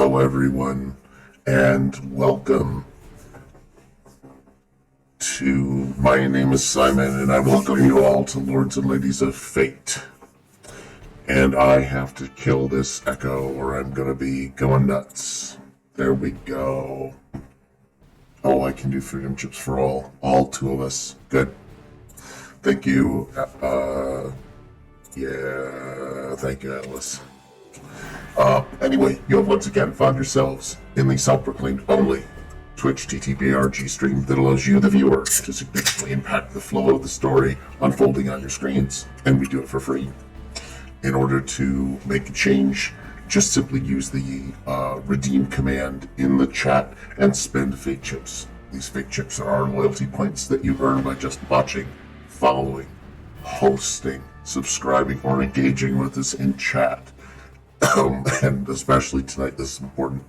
Hello, everyone, and welcome to. My name is Simon, and I welcome you all to Lords and Ladies of Fate. And I have to kill this echo, or I'm gonna be going nuts. There we go. Oh, I can do freedom chips for all two of us. Good. Thank you. Thank you, Atlas. Anyway, you have once again found yourselves in the self-proclaimed only Twitch TTBRG stream that allows you, the viewer, to significantly impact the flow of the story unfolding on your screens. And we do it for free. In order to make a change, just simply use the redeem command in the chat and spend fake chips. These fake chips are our loyalty points that you earn by just watching, following, hosting, subscribing, or engaging with us in chat. And especially tonight, this is important.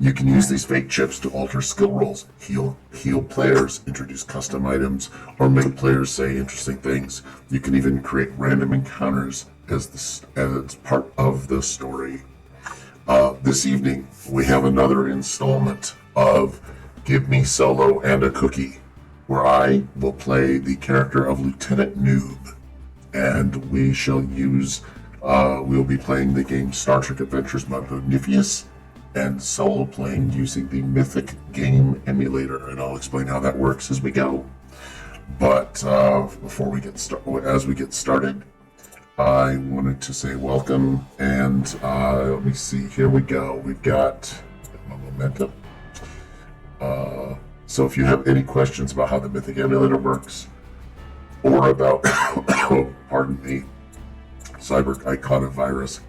You can use these fake chips to alter skill rolls, heal players, introduce custom items, or make players say interesting things. You can even create random encounters as part of the story. This evening, we have another installment of Give Me Solo and a Cookie, where I will play the character of Lieutenant Noob, and we shall use. We'll be playing the game Star Trek Adventures Magnificus and solo playing using the Mythic Game Emulator, and I'll explain how that works as we go. But before we get started, I wanted to say welcome, and let me see. Here we go. We've got my momentum. So if you have any questions about how the Mythic Emulator works, or about, pardon me, I caught a virus.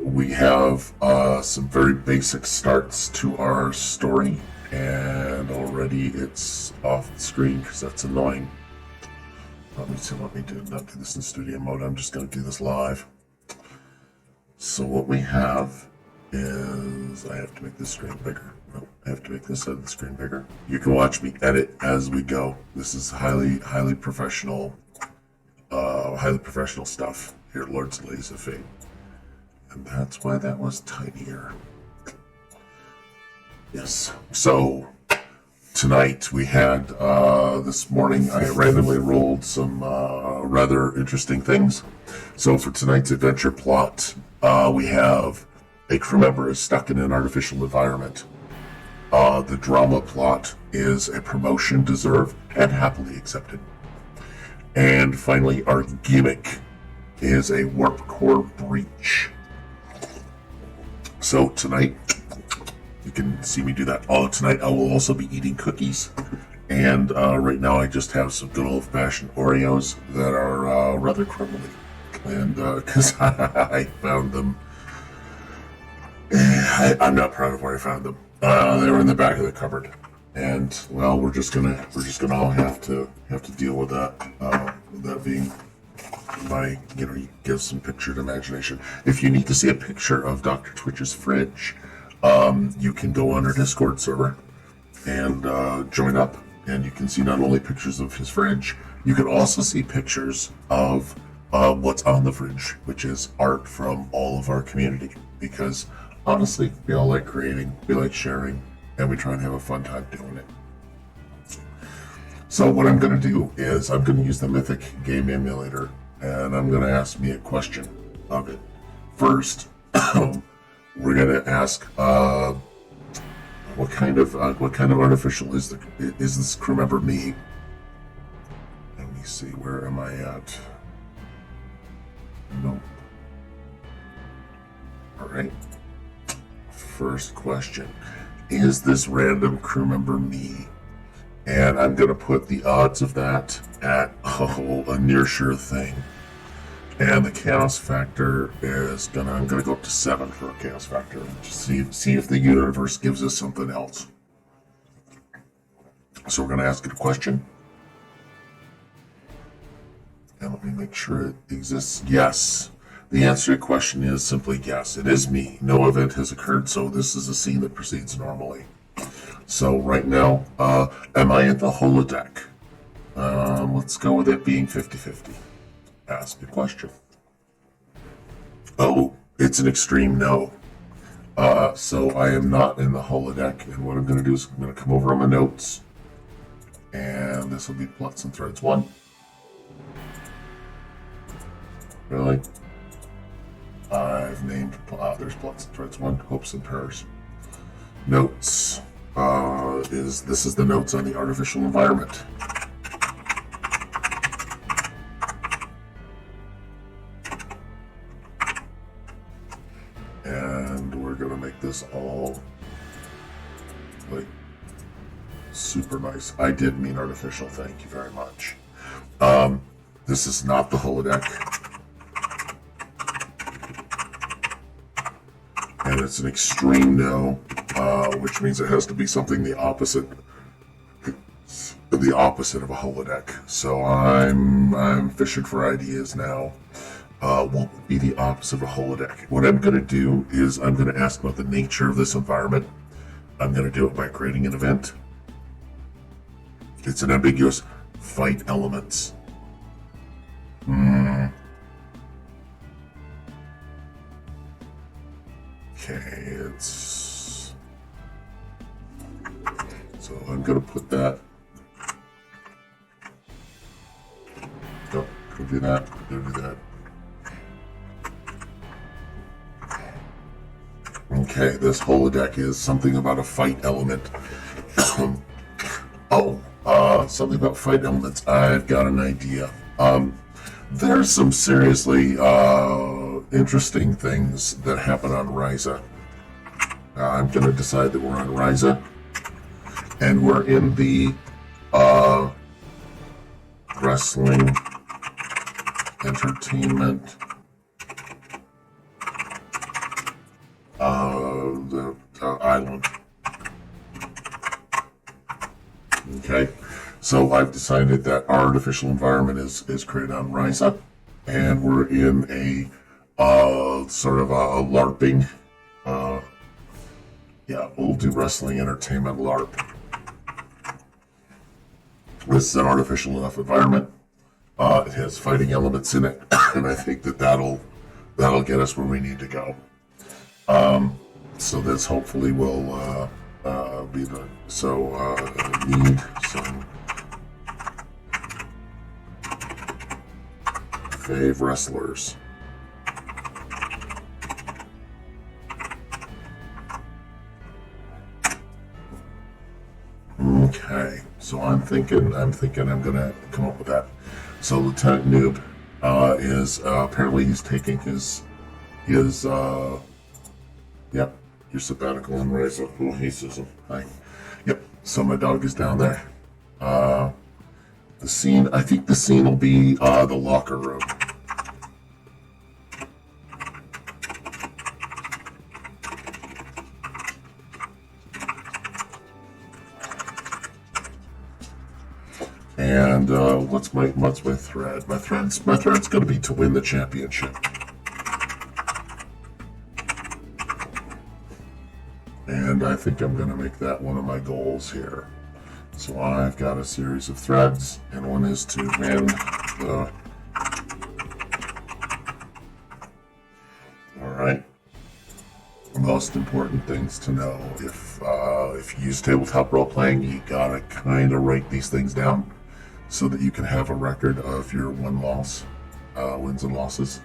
We have some very basic starts to our story, and already it's off the screen because that's annoying. Let me not do this in studio mode. I'm just going to do this live. So what we have is, I have to make this screen bigger. No, I have to make this side of the screen bigger. You can watch me edit as we go. This is highly professional stuff here at Lords and Ladies of Fate. And that's why that was tinier. Yes. So tonight we had, this morning I randomly rolled some rather interesting things. So for tonight's adventure plot, we have a crew member is stuck in an artificial environment. The drama plot is a promotion deserved and happily accepted. And finally, our gimmick is a warp core breach. So tonight, you can see me do that. Tonight I will also be eating cookies. And right now I just have some good old-fashioned Oreos that are rather crumbly. And because I found them, I'm not proud of where I found them. They were in the back of the cupboard, and well, we're just gonna all have to deal with that. That being you give some pictured imagination. If you need to see a picture of Dr. Twitch's fridge, you can go on our Discord server and join up, and you can see not only pictures of his fridge, you can also see pictures of what's on the fridge, which is art from all of our community, because honestly, we all like creating, we like sharing, and we try and have a fun time doing it. So what I'm going to do is I'm going to use the Mythic Game Emulator, and I'm going to ask me a question of it. First, we're going to ask, what kind of artificial is this crew member me? Let me see, where am I at? Nope. All right. First question, is this random crew member me? And I'm going to put the odds of that at a near sure thing. And the chaos factor is I'm going to go up to 7 for a chaos factor. Just see if the universe gives us something else. So we're going to ask it a question. And let me make sure it exists. Yes. The answer to your question is simply yes. It is me. No event has occurred, so this is a scene that proceeds normally. So right now, am I at the holodeck? Let's go with it being 50-50. Ask a question. Oh, it's an extreme no. So I am not in the holodeck, and what I'm going to do is I'm going to come over on my notes, and this will be plots and threads 1. Really? I've named, there's plots and threads 1, hopes and prayers. Notes, this is the notes on the artificial environment. And we're going to make this all like super nice. I did mean artificial, thank you very much. This is not the holodeck. And it's an extreme no, which means it has to be something the opposite of a holodeck. So I'm fishing for ideas now. What would be the opposite of a holodeck? What I'm going to do is I'm going to ask about the nature of this environment. I'm going to do it by creating an event. It's an ambiguous fight elements. Okay, so I'm going to put that. Go do that. Go do that. Okay, this holodeck is something about a fight element. Something about fight elements. I've got an idea. There's some seriously interesting things that happen on Ryza. I'm going to decide that we're on Ryza, and we're in the wrestling entertainment. The island. Okay, so I've decided that our artificial environment is created on Ryza, and we're in a sort of a LARPing. We'll do wrestling entertainment LARP. This is an artificial enough environment. It has fighting elements in it, and I think that'll get us where we need to go. So this hopefully will be the need some fave wrestlers. Okay, so I'm thinking I'm gonna come up with that. So Lieutenant Noob is apparently he's taking his your sabbatical in Ryza. Oh, he says him. Hi. Yep. So my dog is down there. The scene. I think the scene will be the locker room. And what's my thread? My thread's going to be to win the championship. And I think I'm going to make that one of my goals here. So I've got a series of threads, and one is to win the... Alright. Most important things to know. If you use tabletop role-playing, you gotta kind of write these things down so that you can have a record of your wins and losses.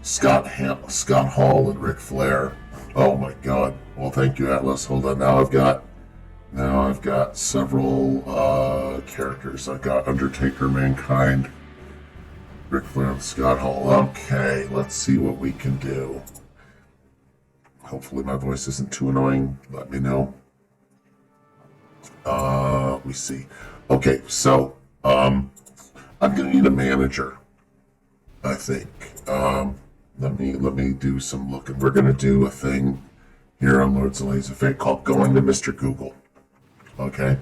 Scott Hall and Ric Flair. Oh my God. Well, thank you, Atlas. Hold on. Now I've got several characters. I've got Undertaker, Mankind, Ric Flair, and Scott Hall. Okay, let's see what we can do. Hopefully my voice isn't too annoying. Let me know. Let me see. Okay, so I'm gonna need a manager, I think. Let me do some looking. We're gonna do a thing here on Lords and Ladies of Fate called Going to Mr. Google. Okay?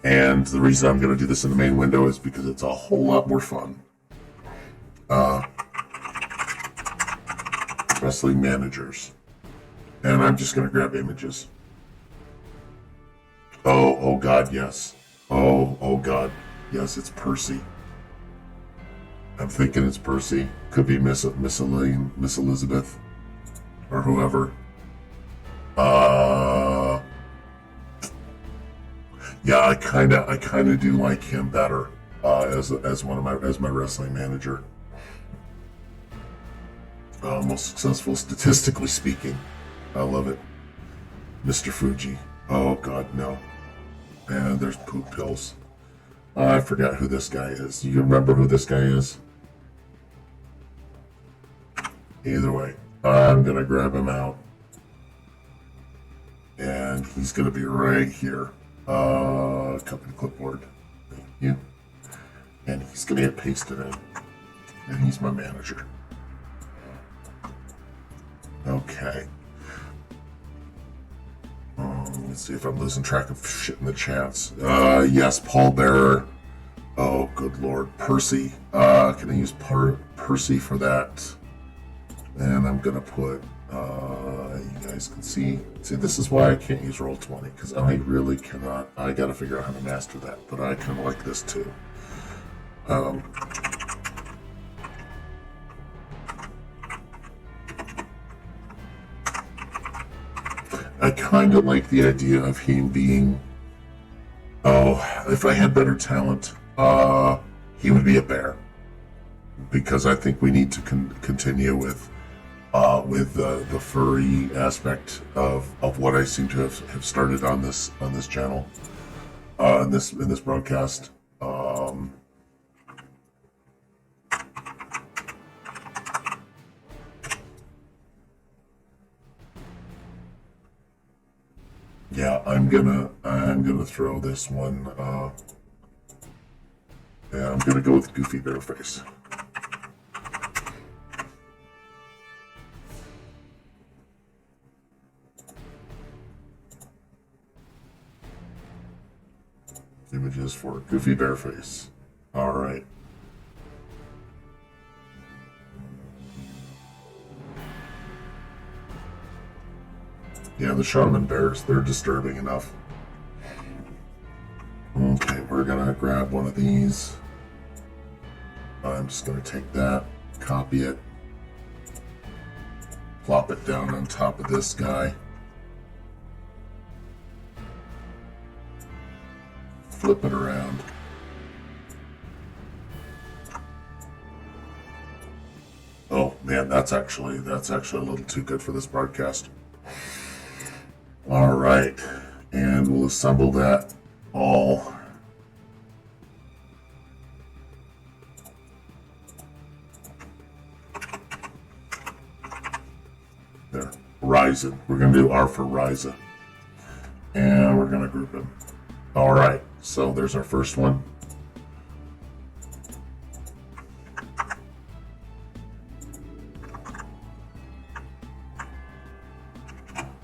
And the reason I'm gonna do this in the main window is because it's a whole lot more fun. Wrestling managers. And I'm just gonna grab images. Oh God, yes. Oh God. Yes, it's Percy. I'm thinking it's Percy. Could be Miss Elaine, Miss Elizabeth, or whoever. Yeah, I kinda do like him better as my wrestling manager. Most successful statistically speaking. I love it. Mr. Fuji. Oh God, no. And there's poop pills. I forgot who this guy is. You remember who this guy is? Either way, I'm gonna grab him out. And he's gonna be right here. Company clipboard. Thank you. And he's gonna get pasted in. And he's my manager. Okay. Let's see if I'm losing track of shit in the chats. Yes, Paul Bearer. Oh, good lord. Percy. Can I use Percy for that? And I'm gonna put, you guys can see, this is why I can't use Roll20, because I really cannot, I gotta figure out how to master that, but I kind of like this too. I kind of like the idea of him being, if I had better talent, he would be a bear. Because I think we need to continue with the furry aspect of what I seem to have started on this channel, in this broadcast. Yeah, I'm gonna throw this one. Yeah, I'm gonna go with Goofy Bear Face. Images for Goofy Bear Face. All right. Yeah, the Shaman Bears, they're disturbing enough. Okay, we're gonna grab one of these. I'm just gonna take that, copy it, plop it down on top of this guy. Flip it around. Oh man, that's actually a little too good for this broadcast. All right, and we'll assemble that all. There, Ryzen. We're gonna do R for Ryza, and we're gonna group them. All right, so there's our first one.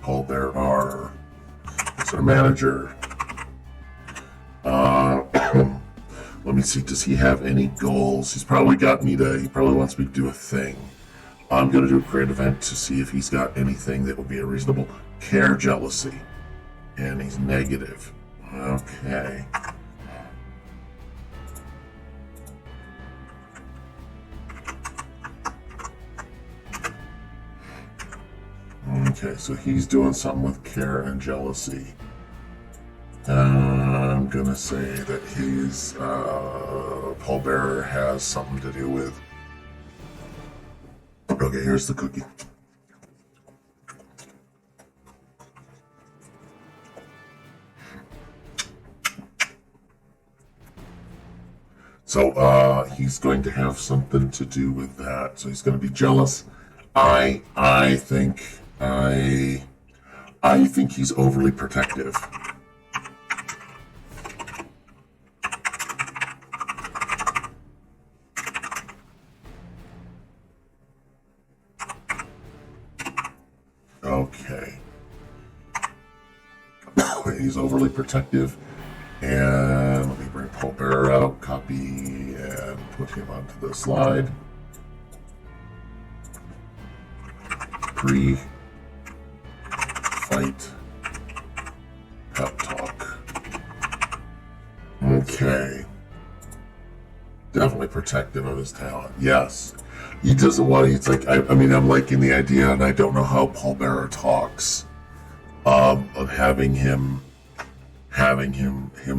Paul Bear R. It's our manager. Let me see, does he have any goals? He probably wants me to do a thing. I'm gonna do a creative event to see if he's got anything that would be a reasonable care jealousy. And he's negative. Okay. Okay, so he's doing something with care and jealousy. I'm gonna say that his pallbearer has something to do with. Okay, here's the cookie. So he's going to have something to do with that. So he's going to be jealous. I think he's overly protective. Okay. He's overly protective. And let me bring Paul Bearer out, copy, and put him onto the slide. Pre-fight pep talk. Okay. Definitely protective of his talent. Yes. He doesn't want to, it's like, I mean, I'm liking the idea, and I don't know how Paul Bearer talks, of having him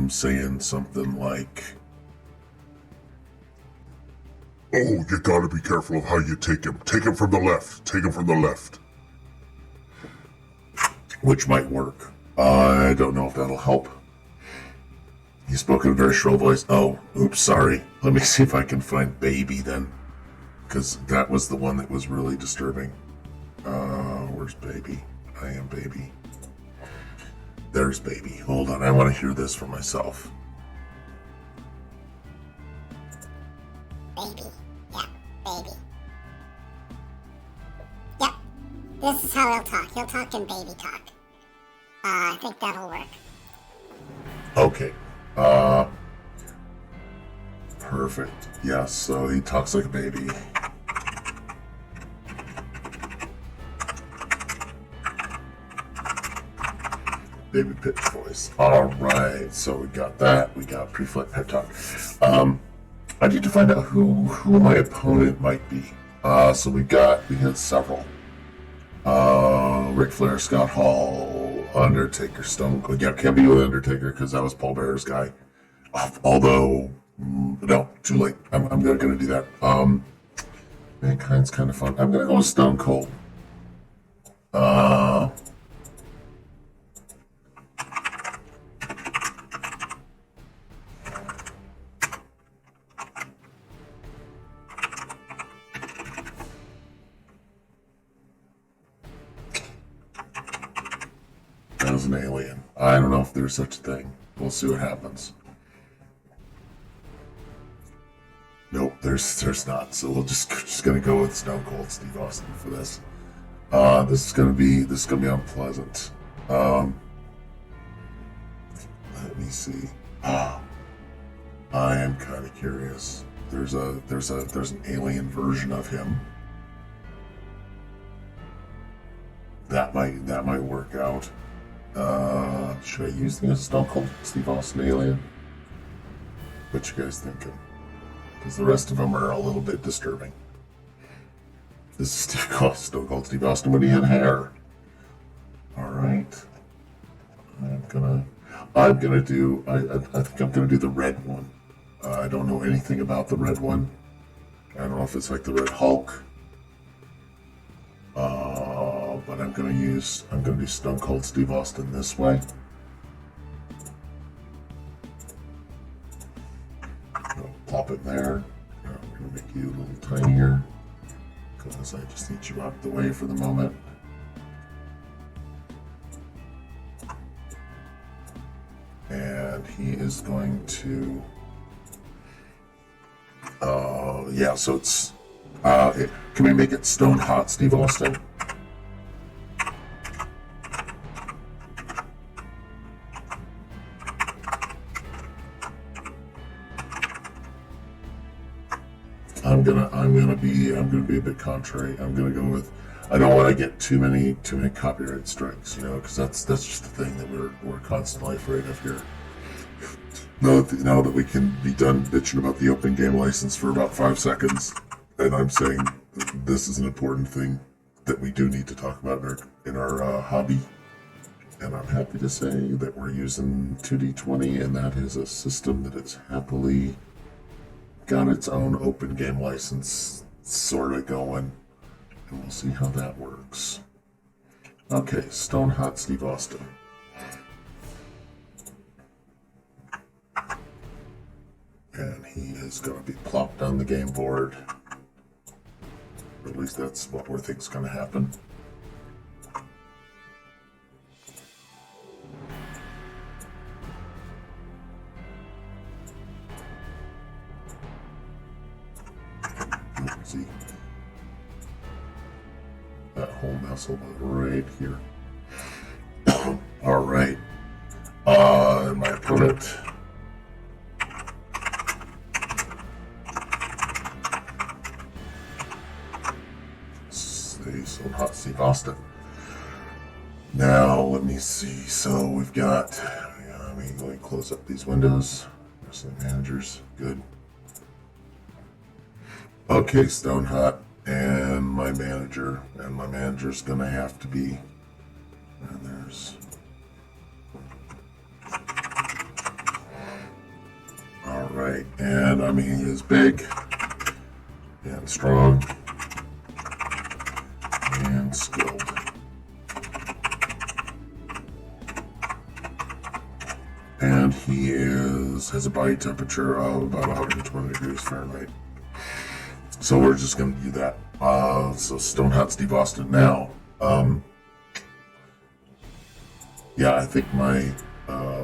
saying something like, "Oh, you gotta be careful of how you take him. Take him from the left. Take him from the left." which might work. I don't know if that'll help. He spoke in a very shrill voice. Oh, oops, sorry. Let me see if I can find Baby then. Because that was the one that was really disturbing. Where's Baby? I am Baby. There's Baby. Hold on, I want to hear this for myself. Baby. Yeah, Baby. Yep. This is how he'll talk. He'll talk in baby talk. I think that'll work. Okay. Perfect. Yes, so he talks like a baby. Baby pitch voice. Alright, so we got that. We got pre-flight pep talk. I need to find out who my opponent might be. So we had several. Ric Flair, Scott Hall, Undertaker, Stone Cold. Yeah, can't be with Undertaker because that was Paul Bearer's guy. Although, no, too late. I'm not gonna do that. Mankind's kind of fun. I'm gonna go with Stone Cold. As an alien. I don't know if there's such a thing. We'll see what happens. Nope, there's not. So we'll just gonna go with Stone Cold Steve Austin for this. This is gonna be unpleasant. Let me see. I am kind of curious. There's an alien version of him. That might work out. Should I use the Stone Cold Steve Austin alien? What you guys thinking? Because the rest of them are a little bit disturbing. This is Stone Cold Steve Austin when he had hair. Alright. I think I'm gonna do the red one. I don't know anything about the red one. I don't know if it's like the Red Hulk. But I'm gonna do Stone Cold Steve Austin this way. Pop it there. I'm gonna make you a little tinier because I just need you out of the way for the moment. And he is going to, yeah, so it's, can we make it Stone Hot Steve Austin? I'm gonna be a bit contrary. I'm gonna go with, I don't want to get too many copyright strikes, because that's just the thing that we're constantly afraid of here. Now that we can be done bitching about the open game license for about 5 seconds, and I'm saying this is an important thing that we do need to talk about in our hobby. And I'm happy to say that we're using 2D20, and that is a system that has happily got its own open game license sort of going. And we'll see how that works. Okay, Stone Hot Steve Austin. And he is going to be plopped on the game board. Or at least that's what we think is going to happen. See that whole mess will be right here. All right. My opponent. Stone Hot Steve Austin. Now let me see. So we've got. Let me close up these windows. Wrestling managers. Good. Okay, Stone Hot and my manager's gonna have to be. And there's. All right, and I mean he is big and strong and skilled. And he has a body temperature of about 120 degrees Fahrenheit. So we're just going to do that. So Stone Hot's debossed now. Yeah, I think my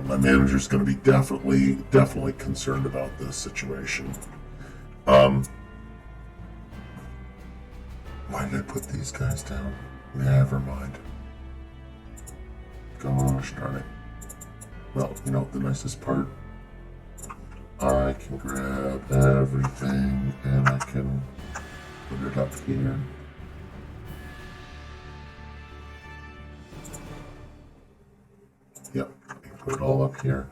manager's going to be definitely concerned about this situation. Why did I put these guys down? Never mind. Gosh darn it. Well, you know the nicest part? I can grab everything and I can put it up here. Yep, put it all up here.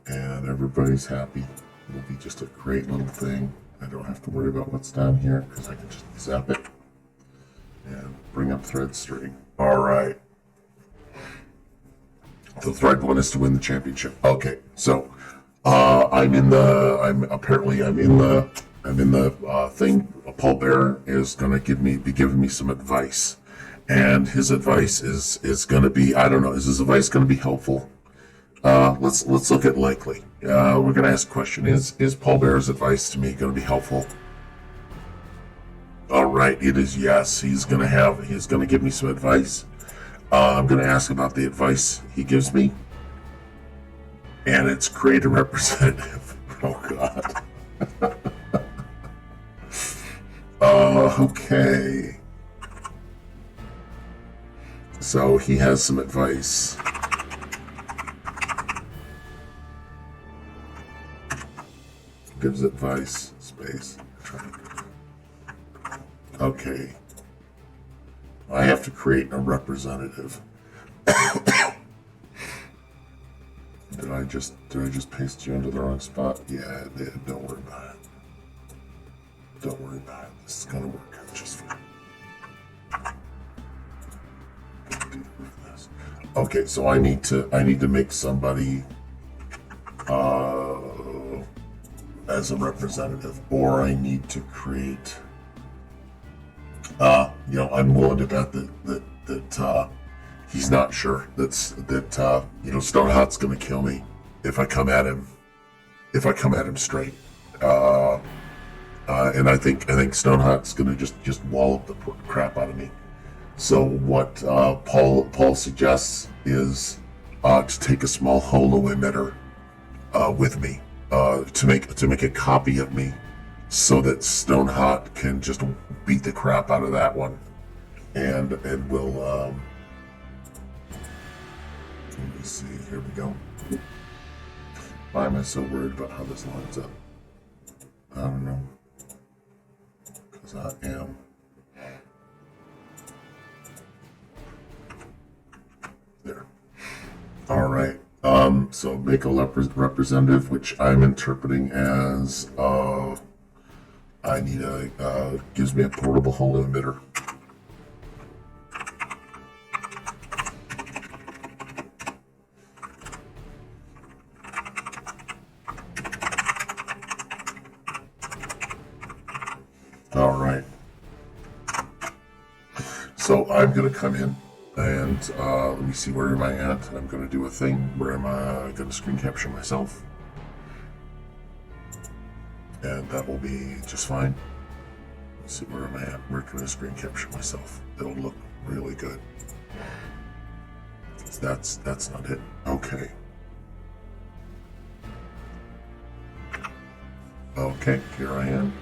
And everybody's happy. It'll be just a great little thing. I don't have to worry about what's down here because I can just zap it and bring up thread string. All right. The thread one is to win the championship. Okay, so I'm in the thing. Paul Bear is gonna be giving me some advice, and his advice is gonna be, I don't know, is his advice gonna be helpful? Let's look at likely. We're gonna ask a question: Is Paul Bear's advice to me gonna be helpful? All right, it is yes. He's gonna give me some advice. I'm going to ask about the advice he gives me, and it's create a representative. Oh, God. Okay. So he has some advice. Gives advice. Space. Okay. I have to create a representative. Did I just paste you into the wrong spot? Yeah, I did. Don't worry about it. Don't worry about it. This is gonna work out just fine. Okay, so I need to make somebody as a representative, or I need to create. I'm willing to bet that he's not sure that Stone Hot's gonna kill me if I come at him straight. And I think Stone Hot's gonna just wallop the crap out of me. So what Paul suggests is to take a small holo emitter with me to make a copy of me, so that Stone Hot can just beat the crap out of that one, and we'll let me see. Here we go. Why am I so worried about how this lines up? I don't know, because I am. There. All right. So make a representative, which I'm interpreting as I need gives me a portable holo emitter. All right. So I'm gonna come in and let me see, where am I at? I'm gonna do a thing where I'm gonna screen capture myself. And that will be just fine. Let's see, where am I at? Where can I screen capture myself? It'll look really good. That's not it. Okay. Okay, here I am.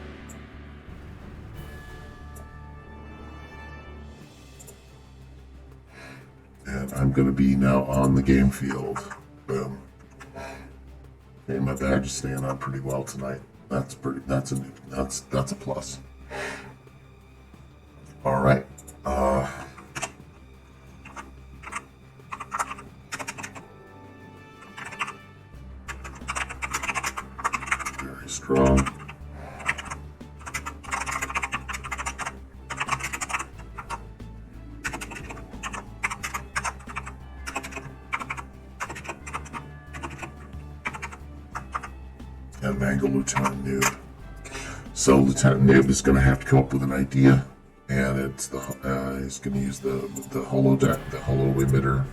And I'm going to be now on the game field. Boom. Okay, my badge is staying on pretty well tonight. That's a plus. All right. Very strong. and mangle Lieutenant Noob. So Lieutenant Noob is going to have to come up with an idea, and it's he's going to use the holodeck, the holo emitter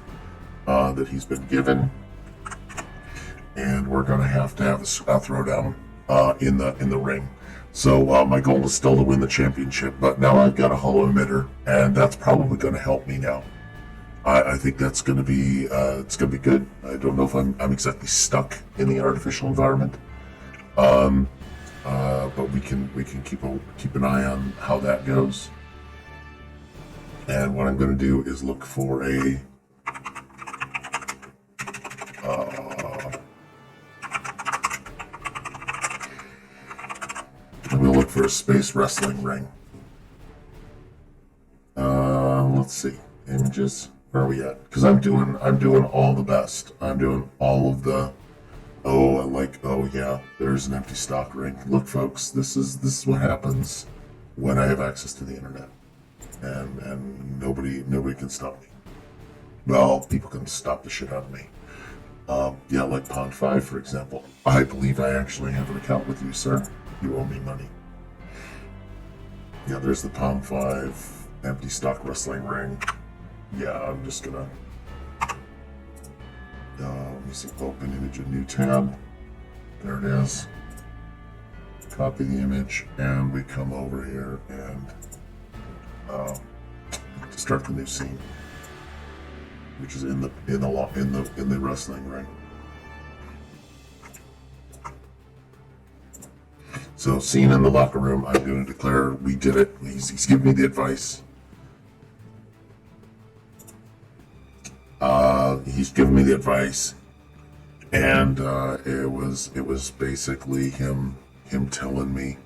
that he's been given, and we're going to have a throwdown in the ring. So my goal is still to win the championship, but now I've got a holo emitter, and that's probably going to help me now. I think that's going to be it's going to be good. I don't know if I'm exactly stuck in the artificial environment, but we can keep an eye on how that goes. And what I'm going to do is look for a I'm going to look for a space wrestling ring. Let's see, images. Where are we at? Because I'm doing all the best. I'm doing all of the. Oh yeah, there's an empty stock ring. Look, folks, this is what happens when I have access to the internet, and nobody can stop me. Well, people can stop the shit out of me. Yeah, like Pond 5, for example. I believe I actually have an account with you, sir. You owe me money. Yeah, there's the Pond 5 empty stock wrestling ring. Yeah, I'm just gonna let me see, open image, a new tab. There it is. Copy the image, and we come over here and start the new scene, which is in the wrestling ring. So, scene in the locker room. I'm going to declare we did it. He's giving me the advice. He's giving me the advice, and it was basically him telling me.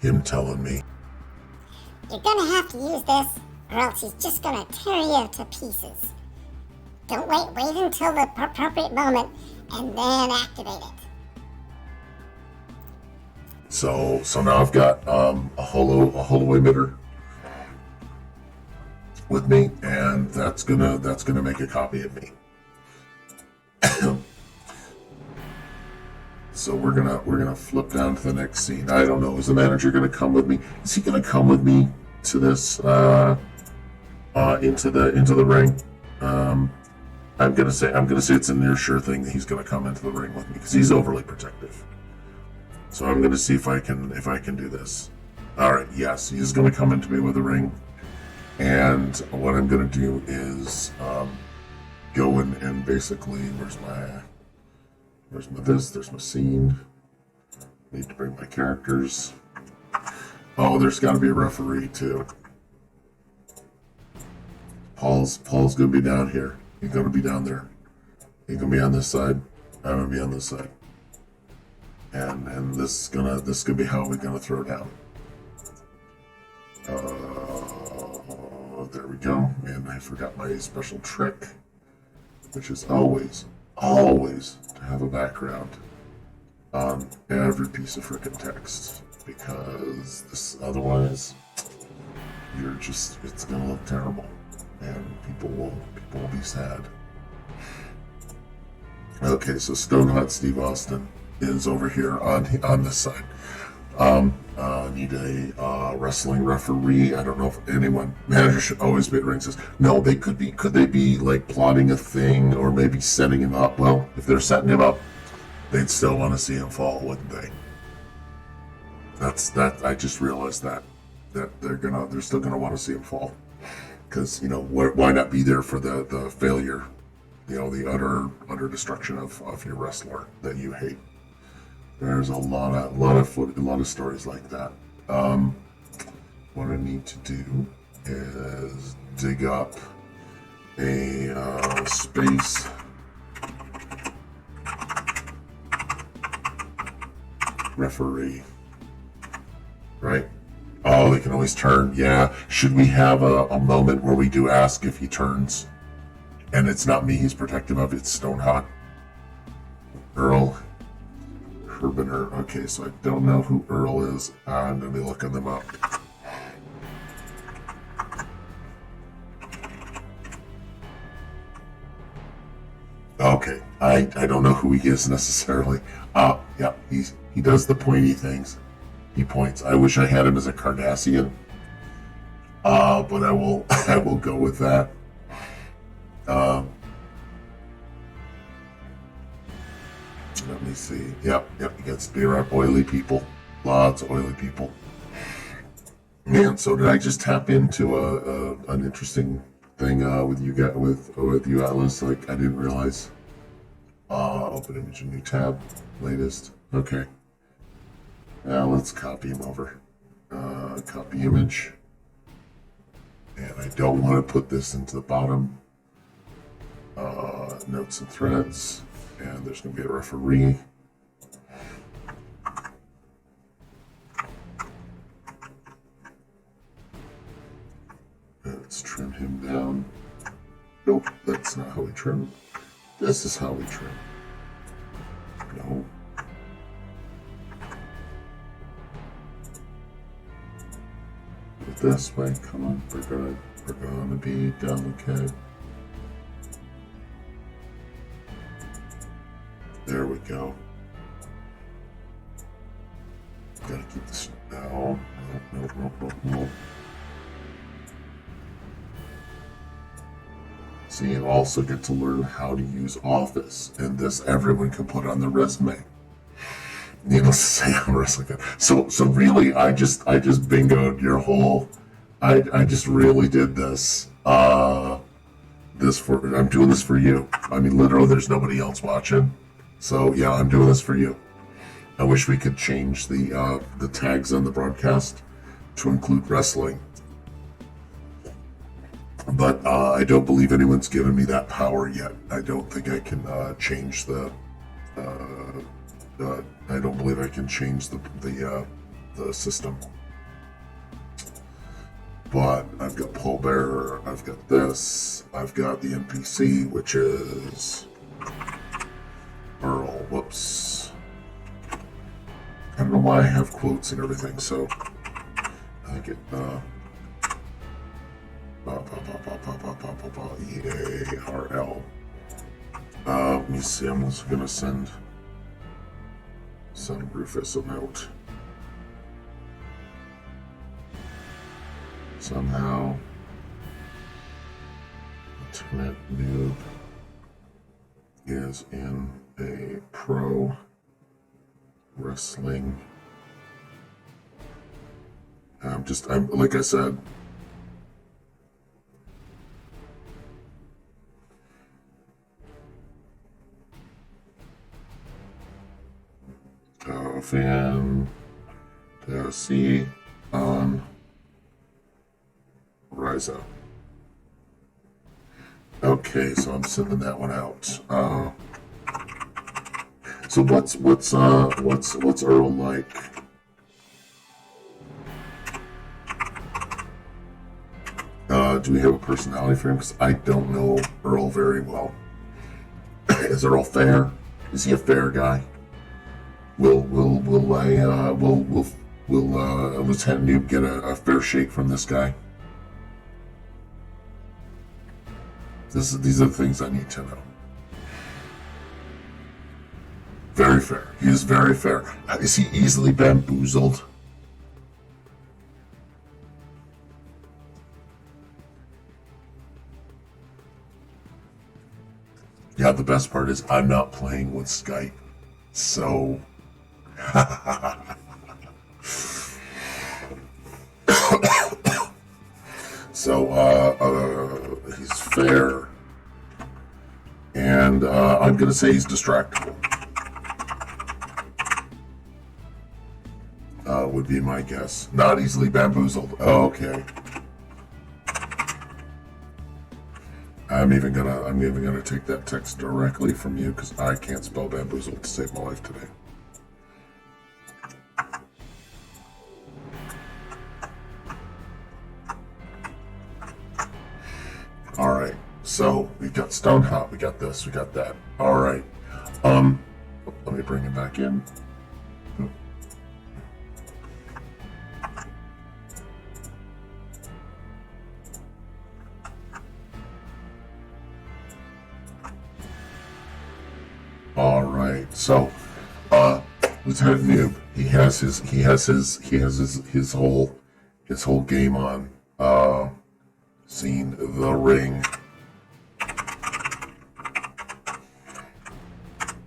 You're gonna have to use this, or else he's just gonna tear you to pieces. Don't wait until the appropriate moment, and then activate it. So now I've got a holo emitter with me, and that's gonna make a copy of me. So we're gonna flip down to the next scene. I don't know. Is the manager gonna come with me? Is he gonna come with me to this into the ring? I'm gonna say it's a near sure thing that he's gonna come into the ring with me because he's overly protective. So I'm gonna see if I can do this. All right. Yes, he's gonna come into me with a ring. And what I'm going to do is go in and basically, there's my scene. Need to bring my characters. Oh, there's got to be a referee too. Paul's going to be down here. He's going to be down there. He's going to be on this side. I'm going to be on this side. And this is gonna be how we're going to throw down. There we go. And I forgot my special trick, which is always to have a background on every piece of frickin' text, because otherwise it's gonna look terrible, and people will be sad. Okay, so Stone Hot Steve Austin is over here on this side. Need a wrestling referee. I don't know if manager should always be at ring. Says no. Could they be like plotting a thing or maybe setting him up? Well, if they're setting him up, they'd still want to see him fall, wouldn't they? I just realized that they're still gonna want to see him fall, because why not be there for the failure, the utter destruction of your wrestler that you hate. There's a lot of stories like that. What I need to do is dig up a space referee. Right? Oh, they can always turn. Yeah. Should we have a moment where we do ask if he turns? And it's not me he's protective of, it's Stone Hot. Earl. Herbener. Okay, so I don't know who Earl is. I'm going to be looking them up. Okay, I don't know who he is necessarily. Yeah, he does the pointy things. He points. I wish I had him as a Cardassian. But I will I will go with that. Let me see. Yep, you get to be around oily people. Lots of oily people. Man, so did I just tap into an interesting thing with you Atlas? Like I didn't realize. Open image, a new tab, latest. Okay. Now let's copy him over. Copy image. And I don't want to put this into the bottom. Notes and threads. And there's going to be a referee. Let's trim him down. Nope, that's not how we trim. This is how we trim. No. Do it this way. Come on, we're gonna be delicate. There we go. Gotta keep this. No. No. So you also get to learn how to use Office, and this everyone can put on their resume. Needless to say, I'm a wrestling fan. So really, I just bingoed your whole. I just really did this. I'm doing this for you. I mean, literally, there's nobody else watching. So yeah, I'm doing this for you. I wish we could change the tags on the broadcast to include wrestling. But I don't believe anyone's given me that power yet. I don't think I can change the. I don't believe I can change the system. But I've got Pole Bearer. I've got this. I've got the NPC, which is Earl. Whoops. I don't know why I have quotes and everything. So I get. EARL. Let me see. I'm also gonna send Rufus a note. Somehow, Lieutenant Noob is in a pro wrestling. I'm like I said. Fantasy on Ryza. Okay, so I'm sending that one out. So what's Earl like? Do we have a personality for him? Because I don't know Earl very well. Is Earl fair? Is he a fair guy? Will Lieutenant Noob get a fair shake from this guy? These are the things I need to know. Very fair. He is very fair. Is he easily bamboozled? Yeah, the best part is I'm not playing with Skype. So... he's fair. And I'm going to say he's distractible. Would be my guess. Not easily bamboozled. Oh, okay. I'm even gonna take that text directly from you because I can't spell bamboozled to save my life today. All right. So we've got Stone Hot. We got this. We got that. All right. Let me bring him back in. All right. So, Lieutenant Noob, his whole game on. Seen the ring.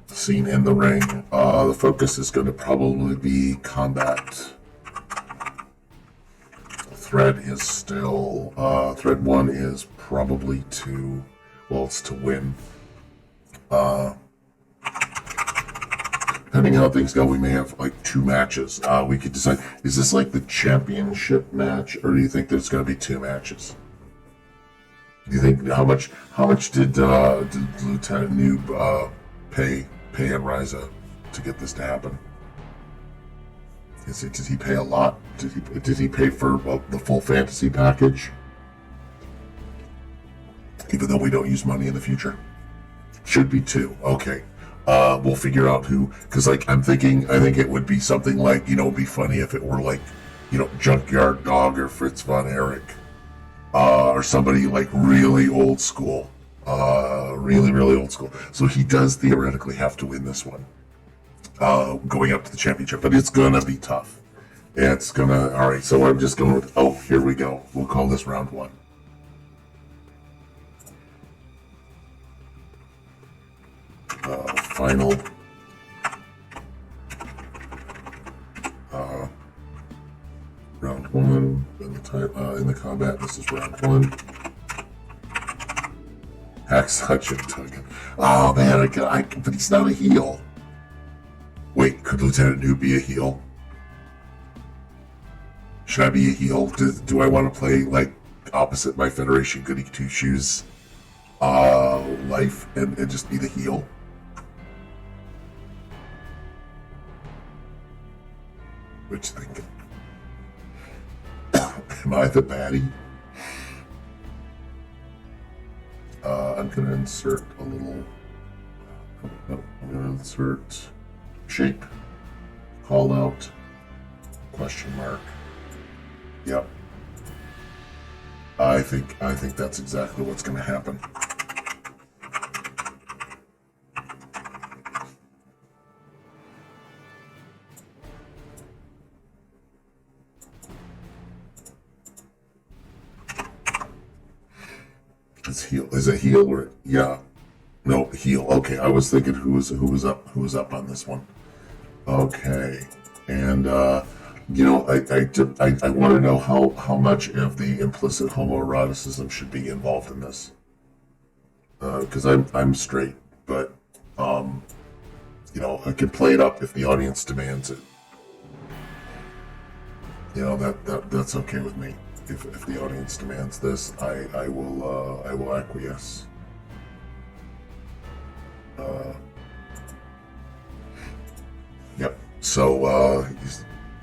Scene in the ring. The focus is going to probably be combat. Thread is still, thread 1 is probably to win. Depending on how things go, we may have like 2 matches. We could decide, is this like the championship match, or do you think there's going to be 2 matches? Do you think, how much did Lieutenant Noob pay Riza to get this to happen? Did he pay a lot? Did he pay for the full fantasy package? Even though we don't use money in the future, should be 2. Okay, we'll figure out who. Because I think it would be something like, it'd be funny if it were like, Junkyard Dog or Fritz von Erich, or somebody like really old school. Really old school. So he does theoretically have to win this one, going up to the championship, but it's gonna be tough. Alright, so I'm just going with, here we go. We'll call this round 1. Final. Round 1, in the combat, this is round 1. Hacksaw Jim Duggan. Oh man, but he's not a heel. Wait, could Lieutenant Noob be a heel? Should I be a heel? Do I want to play like opposite my Federation Goody Two Shoes life and just be the heel? What you thinking? Am I the baddie? I'm going to insert a little. I'm going to insert shape, call out, question mark. Yep. I think that's exactly what's going to happen. Is it heel or yeah? No, heel. Okay, I was thinking who was up on this one. Okay, and I want to know how much of the implicit homoeroticism should be involved in this. Because I'm straight, but I can play it up if the audience demands it. That's okay with me. If the audience demands this, I will acquiesce. Yep. So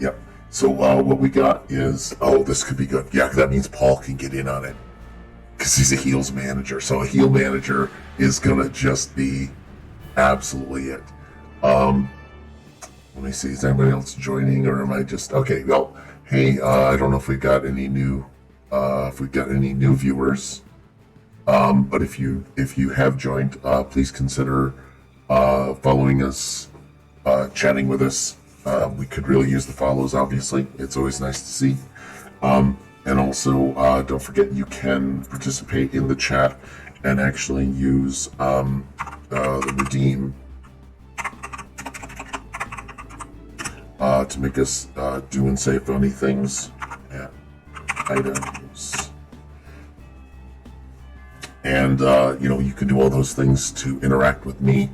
yep. So what we got is this could be good. Yeah, that means Paul can get in on it because he's a heels manager. So a heel manager is gonna just be absolutely it. Let me see. Is anybody else joining, or am I just okay? Well. Hey, I don't know if we've got any new viewers, but if you have joined, please consider following us, chatting with us. We could really use the follows. Obviously, it's always nice to see. And also, don't forget you can participate in the chat and actually use the redeem. To make us do and say funny things. Yeah. Items. And, you can do all those things to interact with me,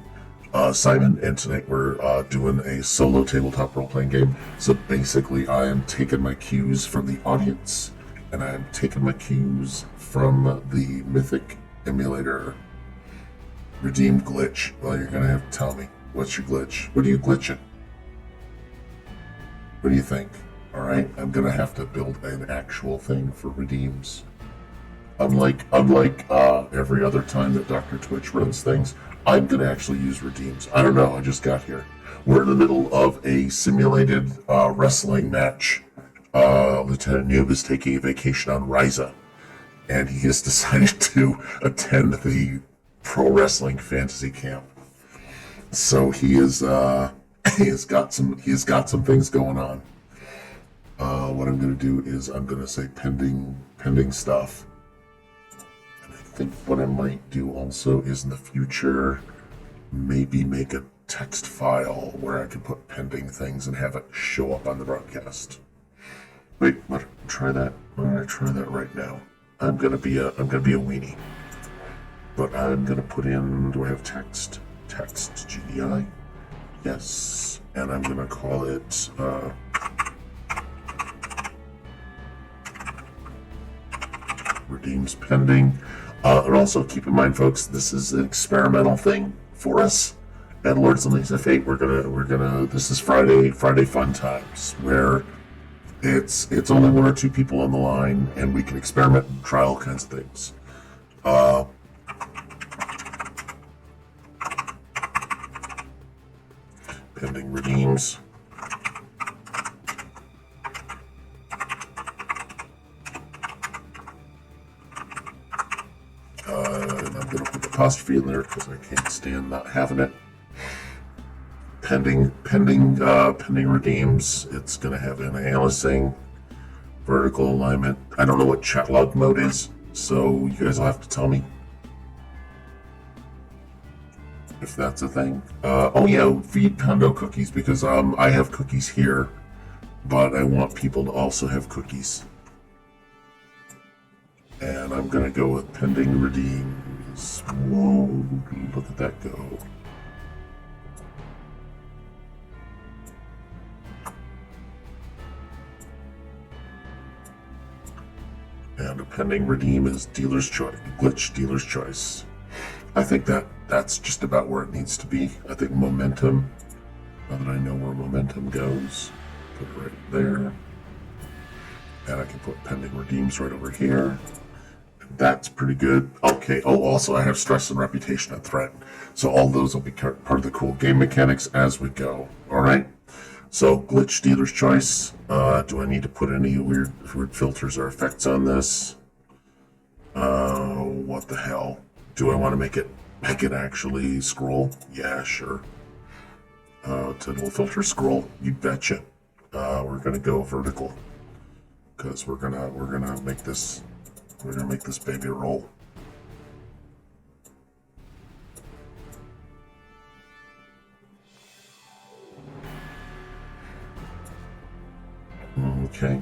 Simon, and tonight we're doing a solo tabletop role-playing game. So basically, I am taking my cues from the audience, and I am taking my cues from the Mythic emulator. Redeem glitch. Well, you're gonna have to tell me. What's your glitch? What are you glitching? What do you think? Alright, I'm gonna have to build an actual thing for redeems. Unlike every other time that Dr. Twitch runs things, I'm gonna actually use redeems. I don't know, I just got here. We're in the middle of a simulated wrestling match. Lieutenant Noob is taking a vacation on Riza, and he has decided to attend the pro wrestling fantasy camp. So he is he has got some things going on. What I'm gonna do is I'm gonna say pending stuff. And I think what I might do also is in the future maybe make a text file where I can put pending things and have it show up on the broadcast. Wait, what? Try that. I'm gonna try that right now. I'm gonna be a weenie. But I'm gonna put in, do I have text? Text GDI? Yes. And I'm gonna call it redeems pending. And also keep in mind, folks, this is an experimental thing for us at Lords and Leagues of Fate. We're gonna this is Friday fun times where it's only one or two people on the line and we can experiment and try all kinds of things. Pending redeems. And I'm going to put apostrophe in there because I can't stand not having it. Pending redeems. It's going to have an aliasing, vertical alignment. I don't know what chat log mode is, so you guys will have to tell me if that's a thing. Oh yeah, feed Pondo cookies because I have cookies here, but I want people to also have cookies. And I'm gonna go with pending redeems. Whoa, look at that go. And a pending redeem is dealer's choice, glitch dealer's choice. I think that's just about where it needs to be. I think momentum, now that I know where momentum goes, put it right there. And I can put pending redeems right over here. That's pretty good. Okay. Oh, also I have stress and reputation and threat. So all those will be part of the cool game mechanics as we go. All right. So glitch dealer's choice. Do I need to put any weird filters or effects on this? What the hell? Do I want to make it actually scroll? Yeah, sure. Title filter scroll. You betcha. We're gonna go vertical because we're gonna make this. We're gonna make this baby roll. Okay,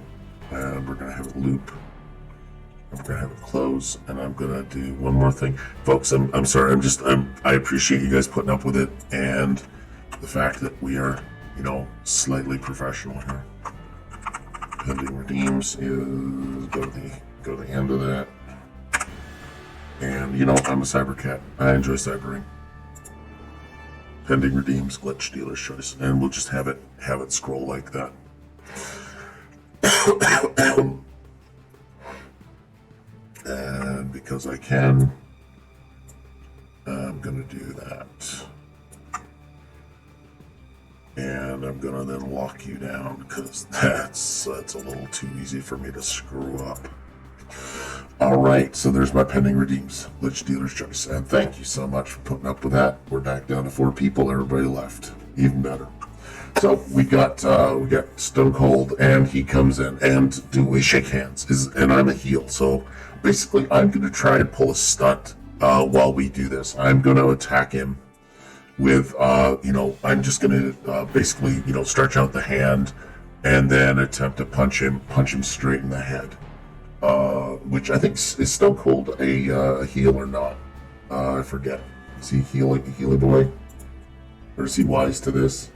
and we're gonna have it loop. We're gonna have it close, and I'm gonna do one more thing, folks. I'm sorry. I appreciate you guys putting up with it and the fact that we are, slightly professional here. Pending redeems is go to the end of that. And I'm a cyber cat. I enjoy cybering. Pending redeems, glitch dealer's choice, and we'll just have it scroll like that. And because I can, I'm gonna do that. And I'm gonna then lock you down because that's a little too easy for me to screw up. All right, so there's my pending redeems, glitch dealer's choice, and thank you so much for putting up with that. We're back down to 4 people. Everybody left, even better. So we got Stone Cold, and he comes in, and do we shake hands? And I'm a heel, so basically I'm gonna try and pull a stunt while we do this. I'm gonna attack him with I'm just gonna basically stretch out the hand and then attempt to punch him straight in the head. Which I think is Stone Cold a heel or not? I forget. Is he healy boy, or is he wise to this?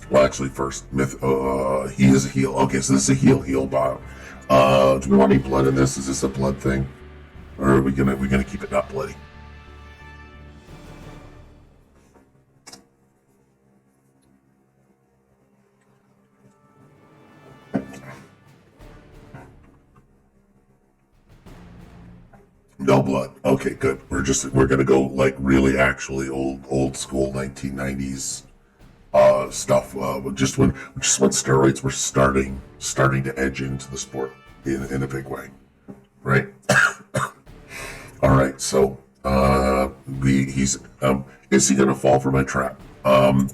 Well, actually, first he is a heel. Okay, so this is a heel bottom. Do we want any blood in this? Is this a blood thing, or are we gonna keep it not bloody? No blood. Okay, good. We're gonna go like really actually old school 1990s stuff. Just when steroids were starting to edge into the sport in a big way, right? All right. So he's is he gonna fall for my trap? I'm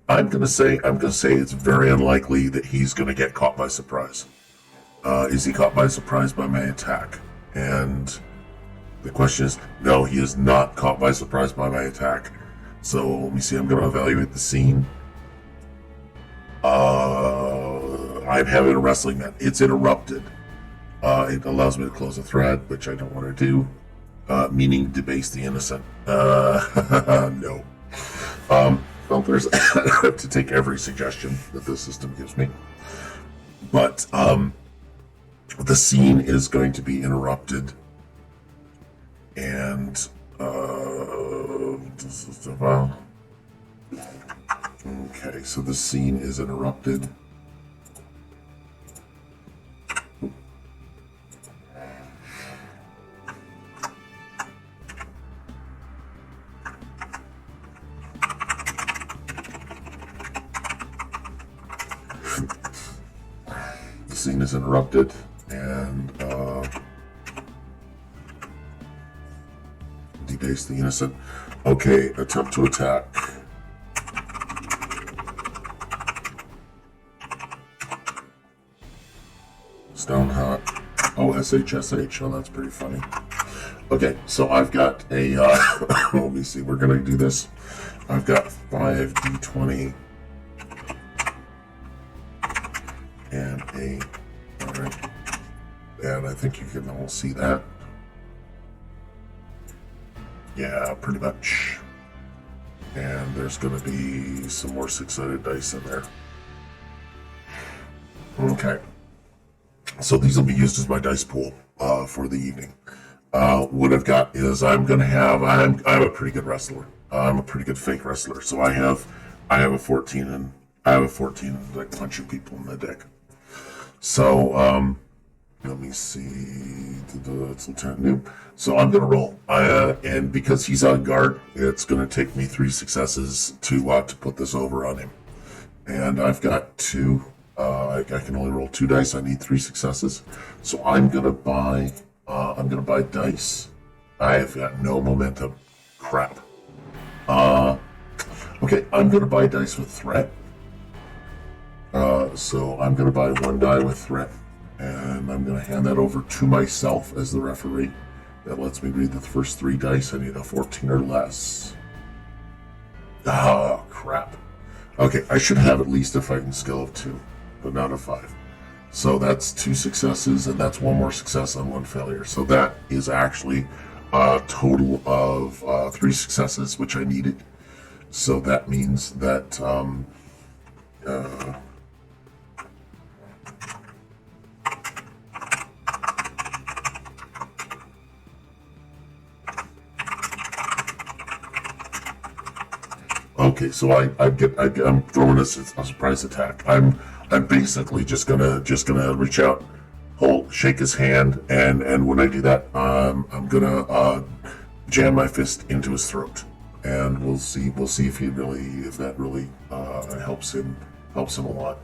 gonna say it's very unlikely that he's gonna get caught by surprise. Is he caught by surprise by my attack? And the question is, no, he is not caught by surprise by my attack. So let me see, I'm gonna evaluate the scene. I'm having a wrestling match. It's interrupted. It allows me to close a thread, which I don't want to do. Meaning debase the innocent. No. Well, there's I have to take every suggestion that the system gives me. But the scene is going to be interrupted, and well, okay, so the scene is interrupted. The scene is interrupted, and debase the innocent. Okay, attempt to attack. Stone hot. Oh, SHSH. Oh, that's pretty funny. Okay, so I've got a, let me see, we're gonna do this. I've got 5d20 and a, alright, and I think you can all see that. Yeah, pretty much. And there's gonna be some more six-sided dice in there. Okay. So these will be used as my dice pool for the evening. What I've got is I'm a pretty good wrestler. I'm a pretty good fake wrestler. So I have a 14 and like punching people in the dick. So let me see. That's Lieutenant New. So I'm gonna roll. And because he's on guard, it's gonna take me 3 successes to put this over on him. And I've got 2. I can only roll 2 dice. I need 3 successes. So I'm gonna buy dice. I have got no momentum. Crap. Okay, I'm gonna buy dice with threat. So I'm gonna buy 1 die with threat, and I'm gonna hand that over to myself as the referee. That lets me read the first 3 dice. I need a 14 or less. Oh, crap. Okay, I should have at least a fighting skill of 2, but not a 5. So that's 2 successes, and that's 1 more success on 1 failure. So that is actually a total of 3 successes, which I needed. So that means that okay, so I'm throwing a surprise attack. I'm basically just gonna reach out, shake his hand, and when I do that, I'm gonna jam my fist into his throat, and we'll see if that really helps him a lot.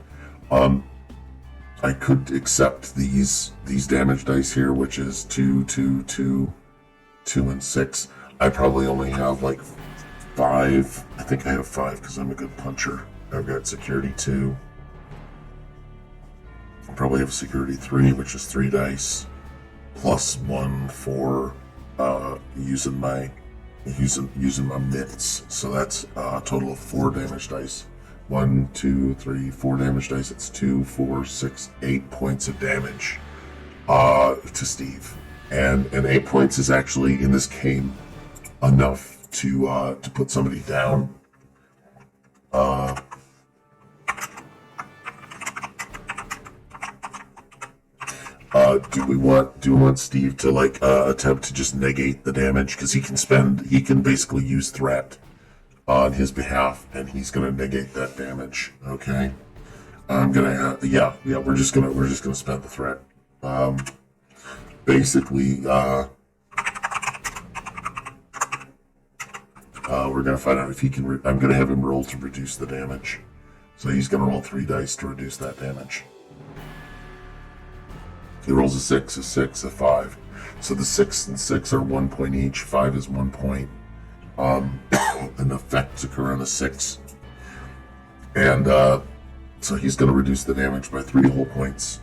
I could accept these damage dice here, which is 2, 2, 2, 2, and 6. I probably only have like 5. I think I have 5 because I'm a good puncher. I've got security 2. I probably have security 3, which is 3 dice, plus 1 for using my mitts. So that's a total of 4 damage dice. 1, 2, 3, 4 damage dice. It's 2, 4, 6, 8 points of damage to Steve, and 8 points is actually in this game enough to put somebody down. Do we want Steve to attempt to just negate the damage, because he can basically use threat on his behalf, and he's gonna negate that damage. Okay, I'm gonna we're just gonna spend the threat. Basically, we're gonna find out if he can. I'm gonna have him roll to reduce the damage, so he's gonna roll 3 dice to reduce that damage. He rolls a 6, a 5. So the 6 and 6 are 1 point each. 5 is 1 point. an effect occur on a 6. And so he's going to reduce the damage by 3 whole points.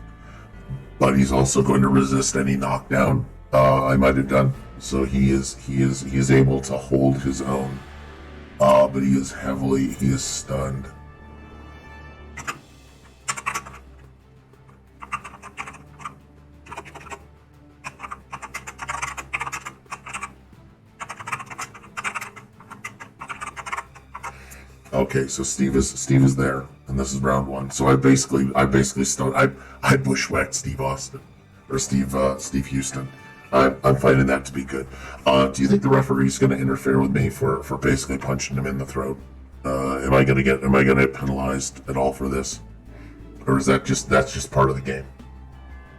But he's also going to resist any knockdown I might have done. So he is able to hold his own. But he is stunned. Okay, so Steve is there, and this is round 1. So I basically stunned. I bushwhacked Steve Austin, or Steve Houston. I'm finding that to be good. Do you think the referee's going to interfere with me for basically punching him in the throat? Am I going to get penalized at all for this, or is that's just part of the game?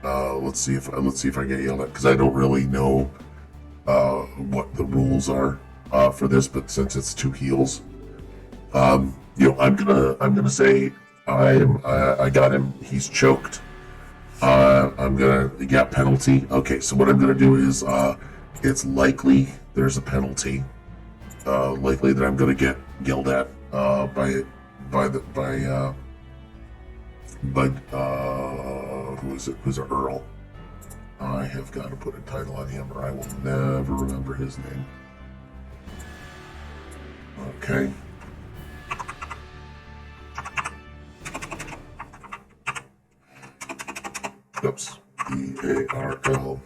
Let's see if I get yelled at, because I don't really know what the rules are for this, but since it's 2 heals. I'm gonna say I got him. He's choked. I'm gonna get penalty. Okay, so what I'm gonna do is it's likely there's a penalty. Likely that I'm gonna get yelled at by who's it Earl. I have got to put a title on him, or I will never remember his name. Okay. Oops. E-A-R-L.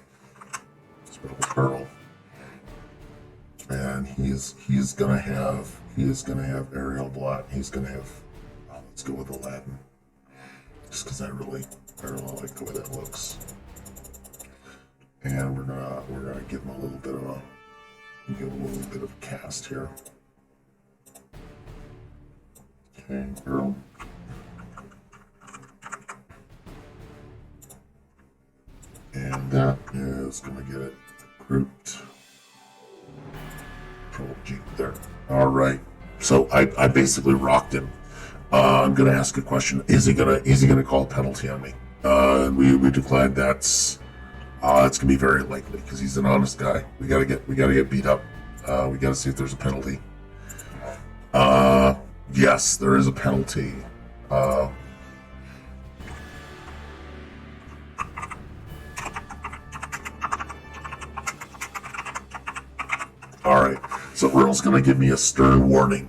Spelled Earl. And he's gonna have aerial blot. He's gonna have let's go with Aladdin. Just because I really like the way that looks. And we're gonna give him a little bit of a cast here. Okay, Earl. And that is going to get it grouped. Control G there. All right. So I basically rocked him. I'm going to ask a question. Is he gonna call a penalty on me? We declared it's going to be very likely because he's an honest guy. We gotta get beat up. We gotta see if there's a penalty. Yes, there is a penalty. Alright, so Earl's gonna give me a stern warning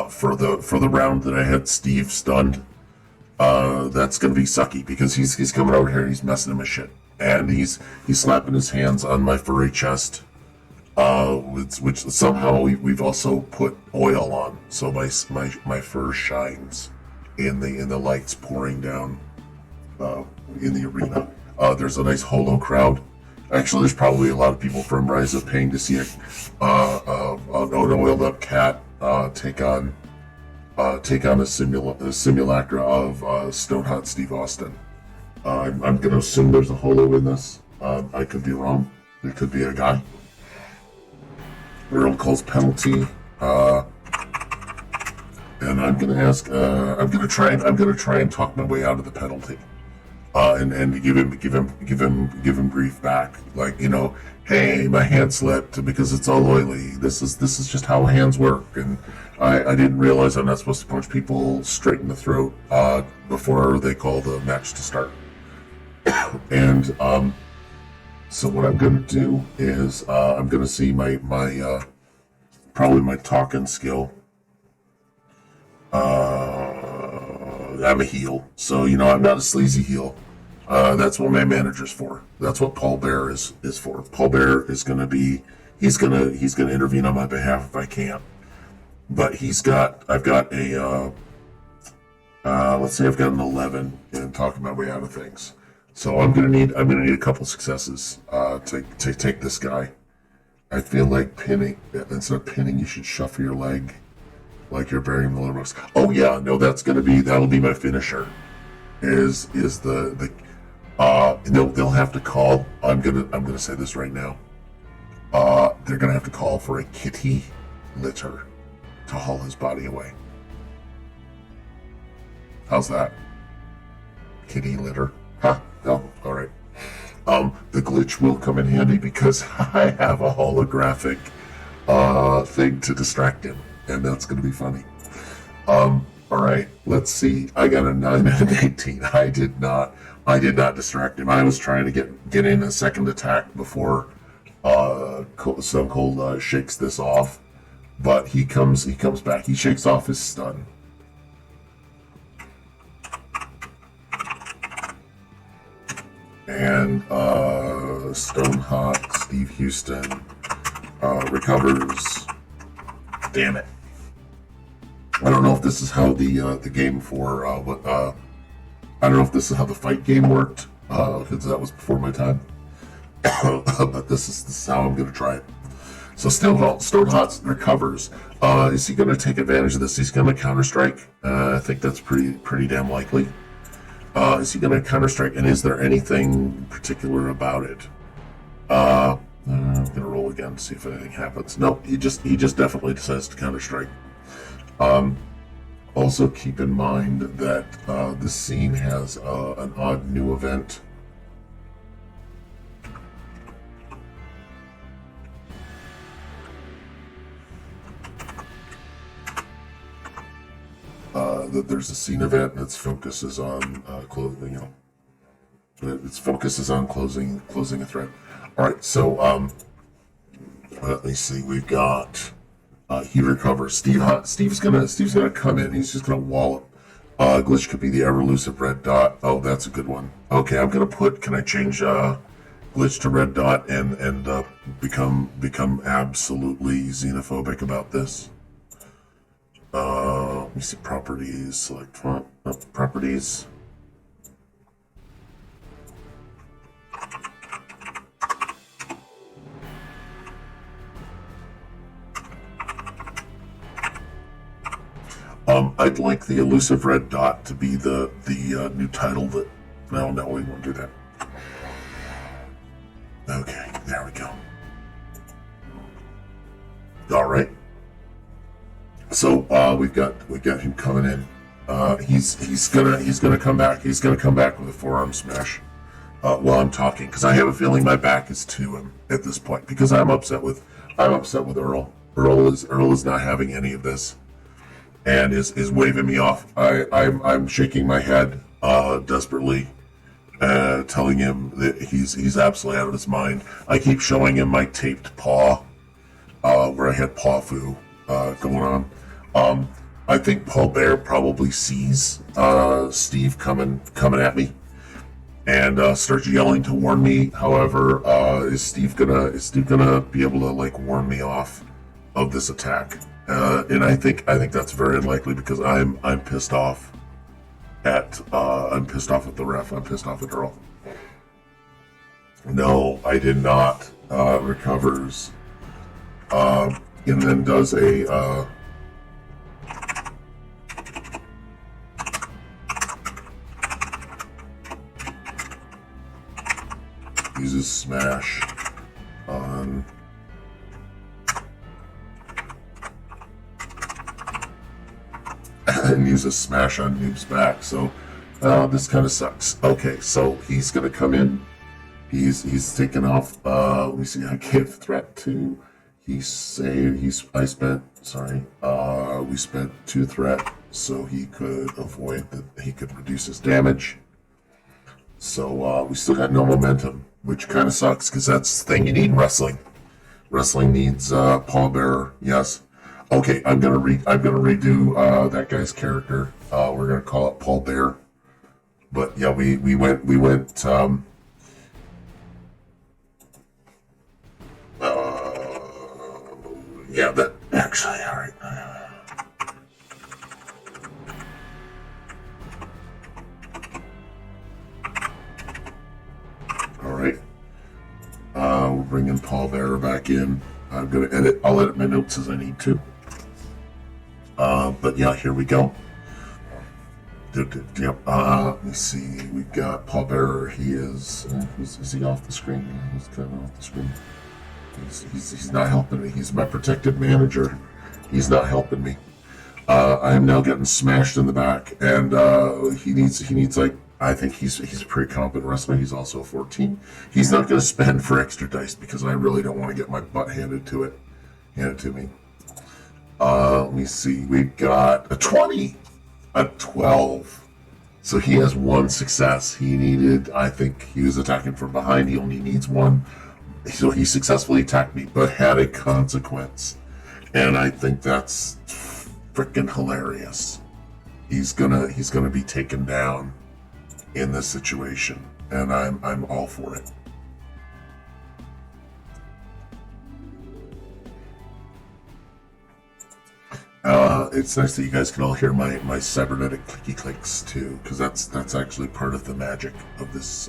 for the round that I had Steve stunned. That's gonna be sucky because he's coming over here and he's messing in my shit. And he's slapping his hands on my furry chest. Which somehow we've also put oil on, so my fur shines in the lights pouring down in the arena. There's a nice holo crowd. Actually, there's probably a lot of people from Rise of paying to see an oiled up cat take on a simulacra of Stone Hot Steve Austin. I'm going to assume there's a holo in this. I could be wrong. There could be a guy. Earl calls penalty, and I'm going to ask. I'm going to try and talk my way out of the penalty. And give him grief back, like, hey, my hand slipped because it's all oily. This is just how hands work, and I didn't realize I'm not supposed to punch people straight in the throat before they call the match to start. And so what I'm gonna do is I'm gonna see my probably my talking skill. I'm a heel, so I'm not a sleazy heel. That's what my manager's for. That's what Paul Bear is for. Paul Bear is gonna he's gonna intervene on my behalf if I can. But I've got a let's say I've got an 11 in talking my way out of things. So I'm gonna need a couple successes to take this guy. I feel like pinning, instead of pinning, you should shuffle your leg like you're burying the little rocks. Oh yeah, no, that'll be my finisher. Is the they'll have to call. I'm gonna say this right now. They're gonna have to call for a kitty litter to haul his body away. How's that? Kitty litter? Huh? No, all right. The glitch will come in handy because I have a holographic thing to distract him, and that's going to be funny. All right, let's see. I got a 9 and an 18. I did not distract him. I was trying to get in a second attack before Stone Cold shakes this off, but he comes back. He shakes off his stun. And Stone Hot Steve Houston recovers. Damn it! I don't know if this is how the game for I don't know if this is how the fight game worked because that was before my time. But this is how I'm gonna try it. So Stone Hot recovers. Is he gonna take advantage of this? He's gonna counter strike. I think that's pretty damn likely. Is he gonna counter strike? And is there anything particular about it? I'm gonna roll again to see if anything happens. No, he just definitely decides to counter strike. Also keep in mind that this scene has an odd new event. That there's a scene event and its focus is on closing. Its focus is on closing a thread. All right, so let me see. We've got he recovers. Steve's gonna come in. He's just gonna wallop. Glitch could be the ever elusive red dot. Oh, that's a good one. Okay, I'm gonna put. Can I change Glitch to red dot and become absolutely xenophobic about this? Let me see, properties, select font, properties. I'd like the elusive red dot to be the new title that, no, we won't do that. Okay, there we go. All right. So we've got him coming in. He's gonna come back. He's gonna come back with a forearm smash while I'm talking because I have a feeling my back is to him at this point because I'm upset with Earl. Earl is not having any of this and is waving me off. I'm shaking my head desperately, telling him that he's absolutely out of his mind. I keep showing him my taped paw where I had paw foo going on. I think Paul Bear probably sees Steve coming at me and starts yelling to warn me. However, is Steve gonna be able to like warn me off of this attack? And I think that's very unlikely because I'm pissed off at the ref. I'm pissed off at Earl. No, I did not. Recovers. And then does a uses smash on and uses smash on Noob's back. So this kind of sucks. Okay, so he's gonna come in. He's taken off. Let me see. I gave threat to. We spent 2 threat so he could avoid that. He could reduce his damage. So we still got no momentum, which kind of sucks because that's the thing you need in wrestling. Wrestling needs pallbearer. Yes. Okay, I'm gonna redo that guy's character. We're gonna call it Paul Bear. But yeah, we went. Yeah, that actually, all right. All right. We're bringing Paul Bearer back in. I'm gonna edit. I'll edit my notes as I need to. But yeah, here we go. Yep. Let me see. We've got Paul Bearer. He is. Is he off the screen? Yeah, he's kind of off the screen. He's not helping me. He's my protected manager. He's not helping me. I am now getting smashed in the back, and he needs like, I think he's a pretty competent wrestler. He's also 14. He's not going to spend for extra dice because I really don't want to get my butt handed to it Hand it to me. Let me see. We've got a 20, a 12. So he has one success. He needed, I think he was attacking from behind. He only needs one. So he successfully attacked me, but had a consequence. And I think that's freaking hilarious. He's gonna be taken down in this situation, and I'm all for it. It's nice that you guys can all hear my cybernetic clicky clicks too, because that's actually part of the magic of this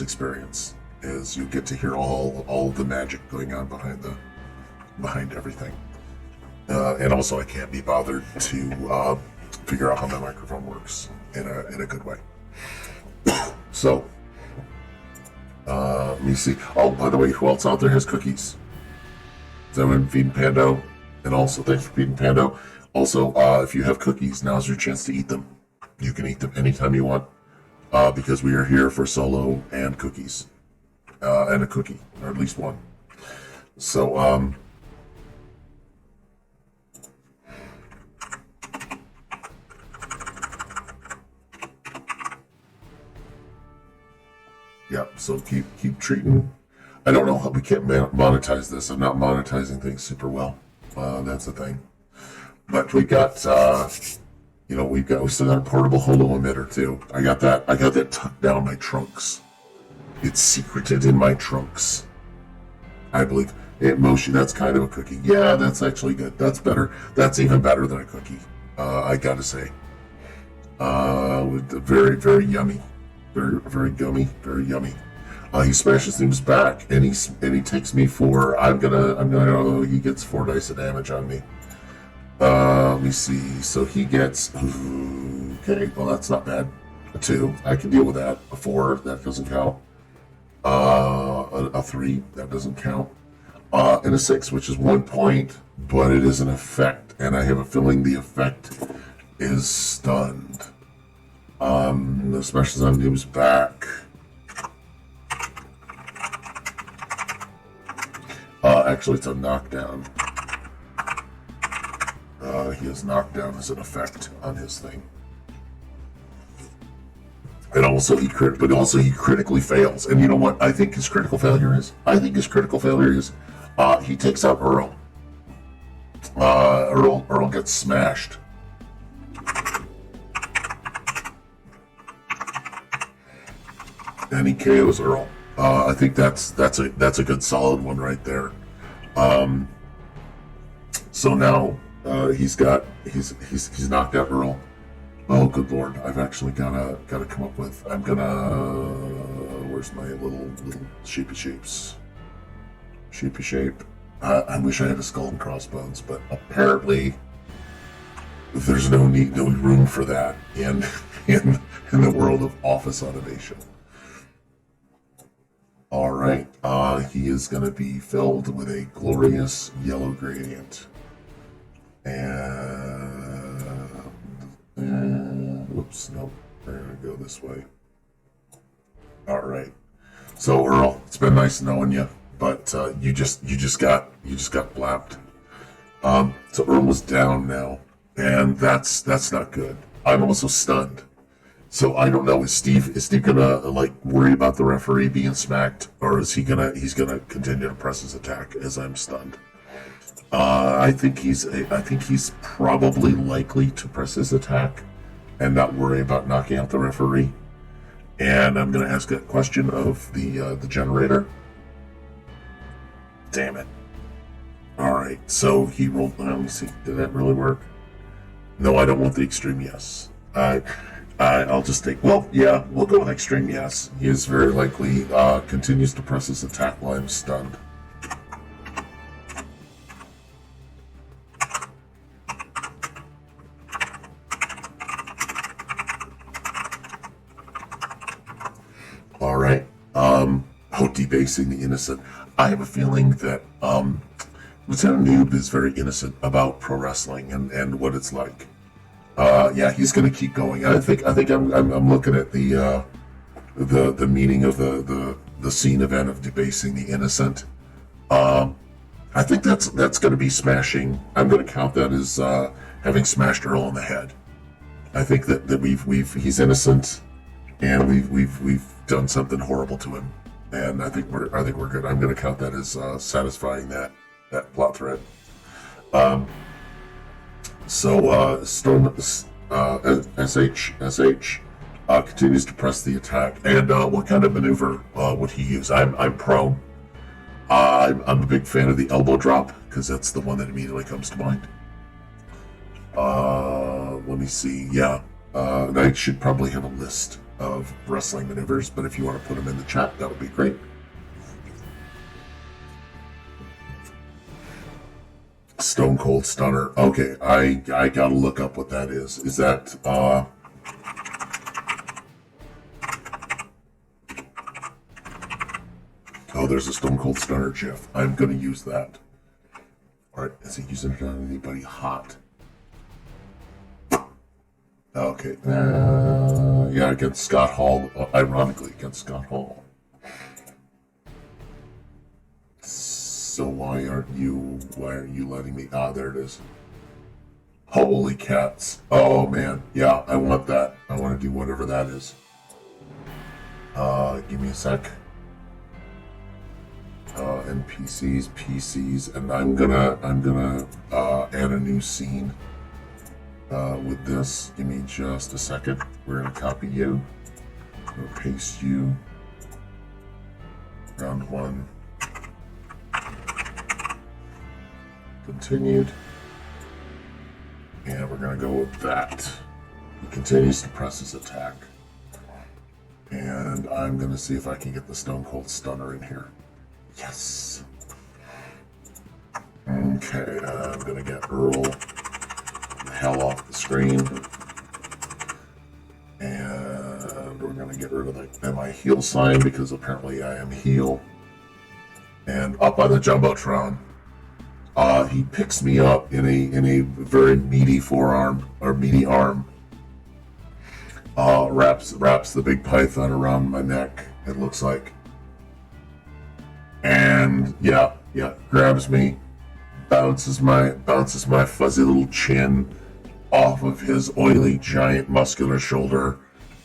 experience. Is you get to hear all the magic going on behind everything. And also, I can't be bothered to figure out how my microphone works in a good way. So, let me see. Oh, by the way, who else out there has cookies? Is everyone feeding Pando? And also, thanks for feeding Pando. Also, if you have cookies, now's your chance to eat them. You can eat them anytime you want, because we are here for solo and cookies, and a cookie, or at least one. So, yeah, so keep treating. I don't know how we can't monetize this. I'm not monetizing things super well. That's the thing. But we got, we still got a portable holo emitter too. I got that tucked down my trunks. It's secreted in my trunks. I believe. Moshi, that's kind of a cookie. Yeah, that's actually good. That's better. That's even better than a cookie. I gotta say. Very, very yummy. Very, very gummy. Very yummy. He smashes his back, and he takes me for. He gets 4 dice of damage on me. Let me see. So he gets. Okay, well that's not bad. A 2, I can deal with that. A 4, that doesn't count. A 3, that doesn't count. And a 6, which is 1 point, but it is an effect, and I have a feeling the effect is stunned. The smashes on his back. Actually, it's a knockdown. He is knocked down as an effect on his thing. And also he critically fails. And you know what I think his critical failure is? He takes out Earl. Earl gets smashed. And he KOs Earl. I think that's a good solid one right there. So now he's knocked out Earl. Oh, good lord! I've actually gotta come up with. Where's my little sheepy shapes? Sheepy shape. I wish I had a skull and crossbones, but apparently there's no room for that in the world of office automation. All right, he is going to be filled with a glorious yellow gradient. And whoops, nope, we're going to go this way. All right. So Earl, it's been nice knowing you, but you just got blapped. So Earl is down now, and that's not good. I'm also stunned. So I don't know. Is Steve gonna worry about the referee being smacked, or is he's gonna continue to press his attack as I'm stunned? I think he's probably likely to press his attack and not worry about knocking out the referee. And I'm gonna ask a question of the generator. Damn it! All right. So he rolled. Let me see. Did that really work? No, I don't want the extreme yes. I'll just take, we'll go with extreme yes. He is very likely, continues to press his attack while I'm stunned. Alright, debasing the innocent. I have a feeling that, Lieutenant Noob is very innocent about pro wrestling and what it's like. He's going to keep going. I think I'm looking at the meaning of the scene event of debasing the innocent. I think that's going to be smashing. I'm going to count that as having smashed Earl in the head. I think that he's innocent, and we've done something horrible to him, and I think we're good. I'm going to count that as satisfying that plot thread. So Stone SH continues to press the attack, and what kind of maneuver would he use? I'm prone. I'm a big fan of the elbow drop because that's the one that immediately comes to mind. Let me see. Yeah, I should probably have a list of wrestling maneuvers, but if you want to put them in the chat, that would be great. Stone Cold Stunner. Okay, I gotta look up what that is. Is that Oh, there's a Stone Cold Stunner GIF. I'm gonna use that. Alright, is he using it on anybody hot? Okay. Yeah, against Scott Hall. Ironically, against Scott Hall. So why aren't you letting me? Ah, there it is. Holy cats. Oh man. Yeah, I want that. I want to do whatever that is. Give me a sec. NPCs, PCs, and I'm gonna add a new scene with this. Give me just a second. We're gonna copy you. We'll paste you. Round 1. Continued. And we're gonna go with that. He continues to press his attack. And I'm gonna see if I can get the Stone Cold Stunner in here. Yes. Okay, I'm gonna get Earl the hell off the screen. And we're gonna get rid of the MI heal sign because apparently I am heal. And up on the Jumbotron, he picks me up in a very meaty forearm or meaty arm. Wraps the big python around my neck, it looks like. And yeah, grabs me, bounces my fuzzy little chin off of his oily giant muscular shoulder,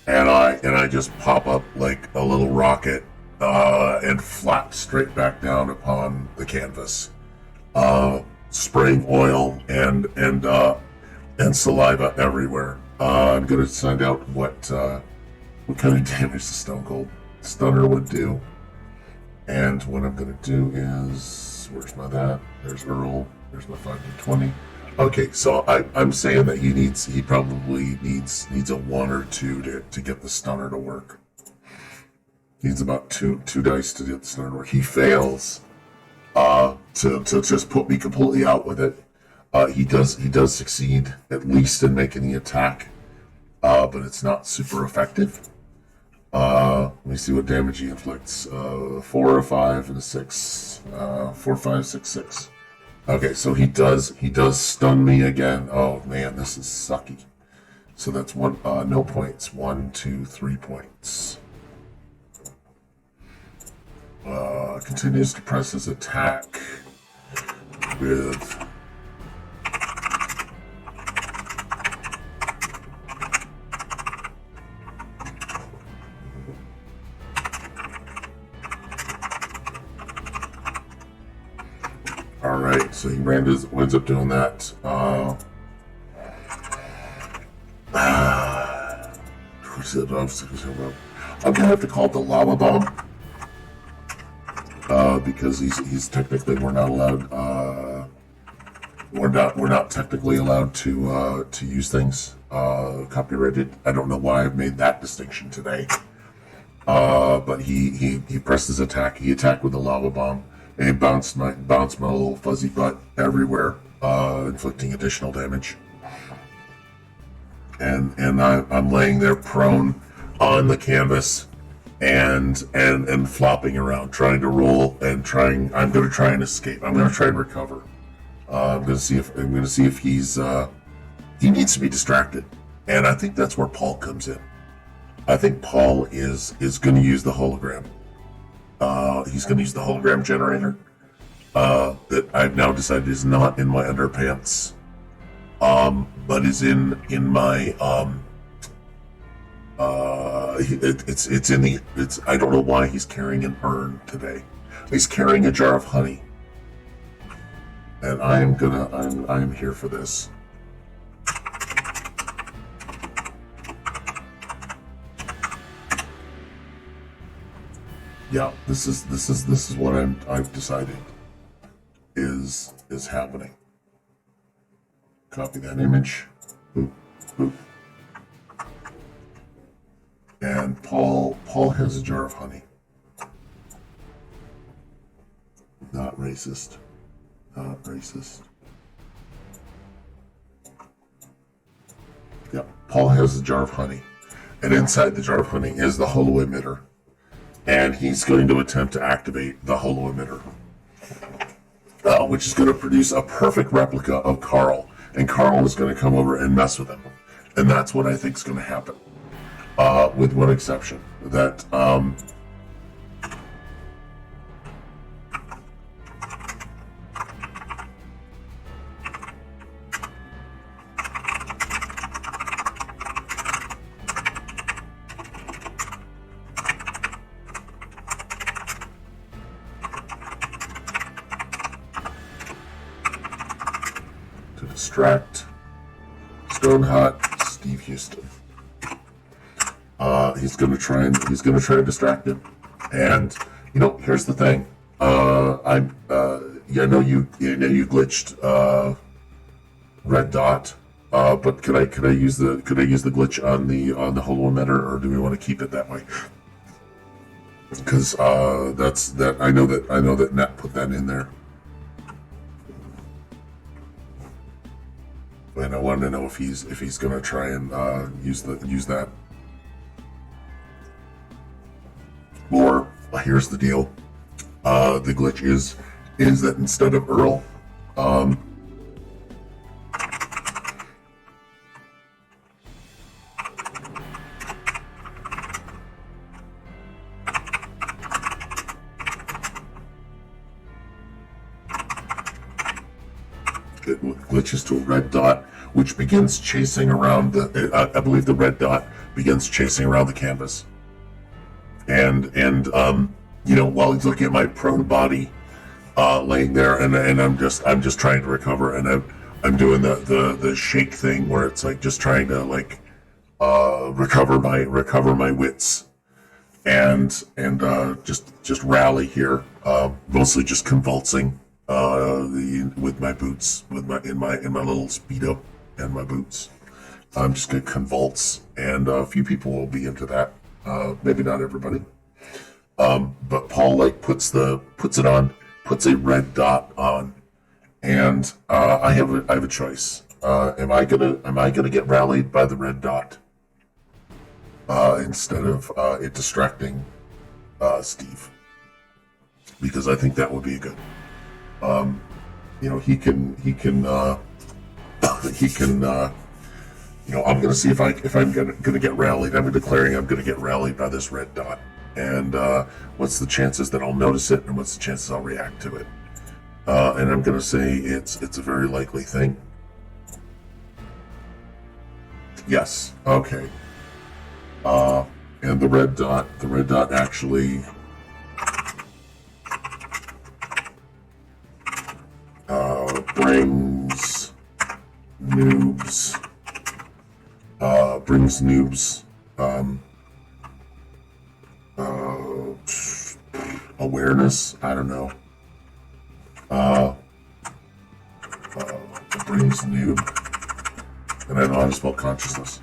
and I just pop up like a little rocket and flap straight back down upon the canvas, spraying oil and saliva everywhere. I'm gonna find out what kind of damage the Stone Cold Stunner would do. And what I'm going to do is, where's my that? There's Earl. There's my 5d20. Okay, so I'm saying that he probably needs a 1 or 2 to get the stunner to work. Needs about two dice to get the stunner to work. He fails to just put me completely out with it. He does succeed at least in making the attack, but it's not super effective. Let me see what damage he inflicts. 4, a 5, and a 6. 4, 5, 6, 6. Okay, so he does stun me again. Oh man, this is sucky. So that's one. No points. 1, 2, 3 points. Continues to press his attack with. Alright, so he winds up doing that. I'm gonna have to call it the lava bomb. Because he's technically we're not technically allowed to use things copyrighted. I don't know why I've made that distinction today. But he pressed his attack. He attacked with the lava bomb. And he bounced my little fuzzy butt everywhere, inflicting additional damage. And I'm laying there prone on the canvas and flopping around, trying to roll and I'm gonna try and escape. I'm gonna try and recover. I'm gonna see if he's he needs to be distracted. And I think that's where Paul comes in. I think Paul is gonna use the hologram. He's going to use the hologram generator that I've now decided is not in my underpants, but is in my it's in the I don't know why he's carrying an urn today. He's carrying a jar of honey, and I'm here for this. Yeah, this is what I've decided is happening. Copy that image. Boop, boop. And Paul has a jar of honey. Not racist. Not racist. Yeah, Paul has a jar of honey. And inside the jar of honey is the holo emitter. And he's going to attempt to activate the holo emitter. Which is going to produce a perfect replica of Carl. And Carl is going to come over and mess with him. And that's what I think is going to happen. With one exception. That, to distract Stonehot Steve Houston. He's gonna try and distract him. And here's the thing. I know you glitched red dot. But could I use the glitch on the holo emitter, or do we want to keep it that way? Because I know that Nat put that in there. And I wanted to know if he's gonna try and use that. Or here's the deal. The glitch is that instead of Earl, it glitches to a red dot, which begins chasing around I believe the red dot begins chasing around the canvas. And while he's looking at my prone body, laying there, and I'm just trying to recover, and I'm doing the shake thing where it's like just trying to recover my wits, and just rally here, mostly just convulsing, with my boots, in my little Speedo and my boots. I'm just gonna convulse, and a few people will be into that. Maybe not everybody. But Paul puts a red dot on, and I have a choice. Am I gonna get rallied by the red dot instead of it distracting Steve? Because I think that would be a good. He can. I'm gonna see if I'm gonna get rallied. I'm declaring I'm gonna get rallied by this red dot. And what's the chances that I'll notice it, and what's the chances I'll react to it? And I'm gonna say it's a very likely thing. Yes. Okay. And the red dot actually brings noobs awareness. I don't know. Brings noob, and I know how to spell consciousness.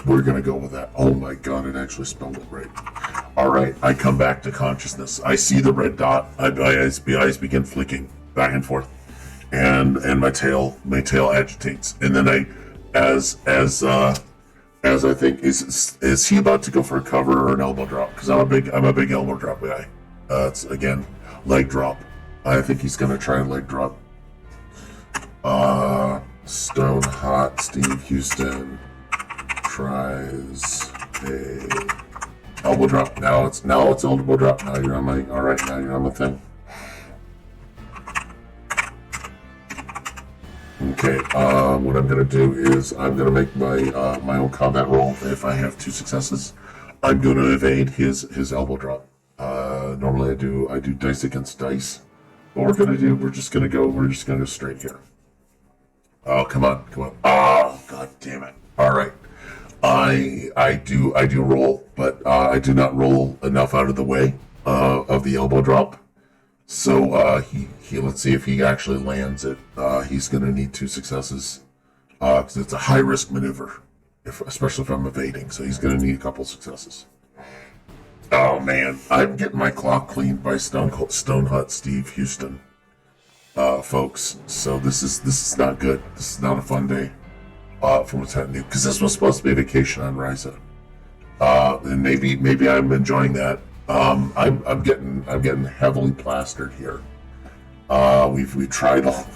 We're gonna go with that. Oh my god, it actually spelled it right. Alright, I come back to consciousness. I see the red dot. My eyes begin flicking back and forth. And my tail agitates. And then as I think, is he about to go for a cover or an elbow drop? Because I'm a big elbow drop guy. It's again, leg drop. I think he's gonna try and leg drop. Stone Hot Steve Houston tries a Elbow drop. Now it's elbow drop. Now you're on my. All right. Now you're on the thing. Okay. What I'm gonna do is I'm gonna make my my own combat roll. If I have 2 successes, I'm gonna evade his elbow drop. Normally I do dice against dice. What we're just gonna go straight here. Oh, come on. Oh, god damn it. All right. I do roll, but I do not roll enough out of the way of the elbow drop. So he let's see if he actually lands it. He's gonna need 2 successes because it's a high risk maneuver, especially if I'm evading. So he's gonna need a couple successes. Oh man, I'm getting my clock cleaned by Stone Hut Steve Houston, folks. So this is not good. This is not a fun day from what's happening because this was supposed to be a vacation on Ryza, and maybe I'm enjoying that. I'm getting heavily plastered here. We've tried all.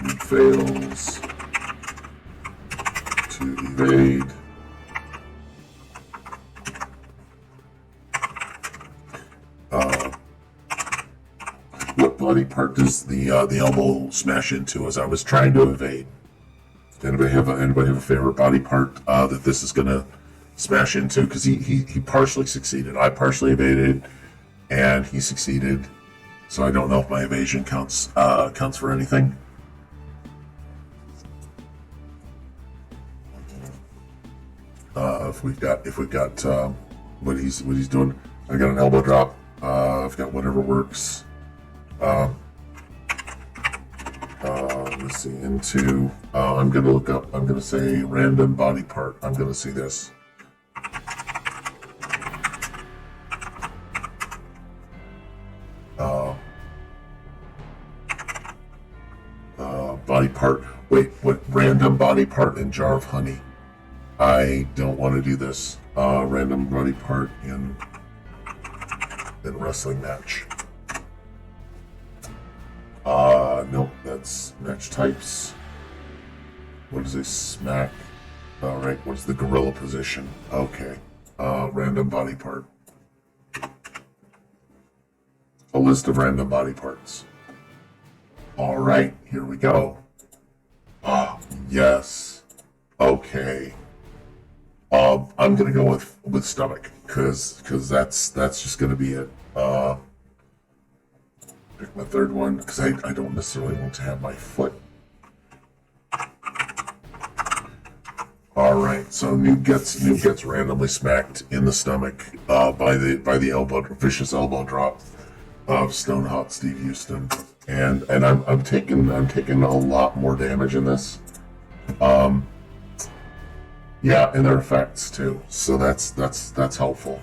It fails to evade. What body part does the elbow smash into as I was trying to evade? Anybody have a favorite body part that this is gonna smash into? Because he partially succeeded. I partially evaded, and he succeeded. So I don't know if my evasion counts for anything. If we've got what he's doing, I got an elbow drop. I've got whatever works. Let's see, into, I'm going to look up, I'm going to say random body part. I'm going to see this. Body part. Wait, what? Random body part in jar of honey. I don't want to do this. Random body part in wrestling match. Nope, that's match types. What is a smack? Alright, what's the gorilla position? Okay. Random body part. A list of random body parts. Alright, here we go. Oh, yes. Okay. I'm gonna go with stomach, cause that's just gonna be it. Pick my third one, because I don't necessarily want to have my foot. Alright, so Noob gets randomly smacked in the stomach by the vicious elbow drop of Stone Hot Steve Houston. And I'm taking a lot more damage in this. Yeah, and their effects too. So that's helpful.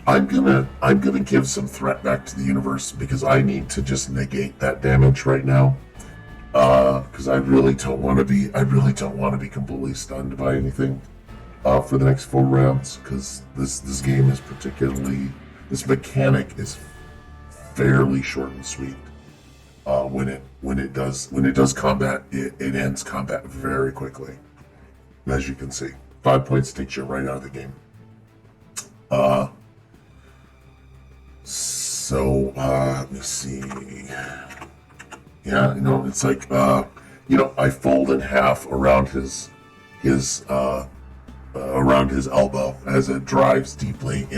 I'm gonna give some threat back to the universe because I need to just negate that damage right now. Because I really don't want to be completely stunned by anything for the next 4 rounds. Because this game is this mechanic is fairly short and sweet. When it does combat, it ends combat very quickly. As you can see, 5 points takes you right out of the game. So, let me see. Yeah, it's like, I fold in half around his elbow as it drives deeply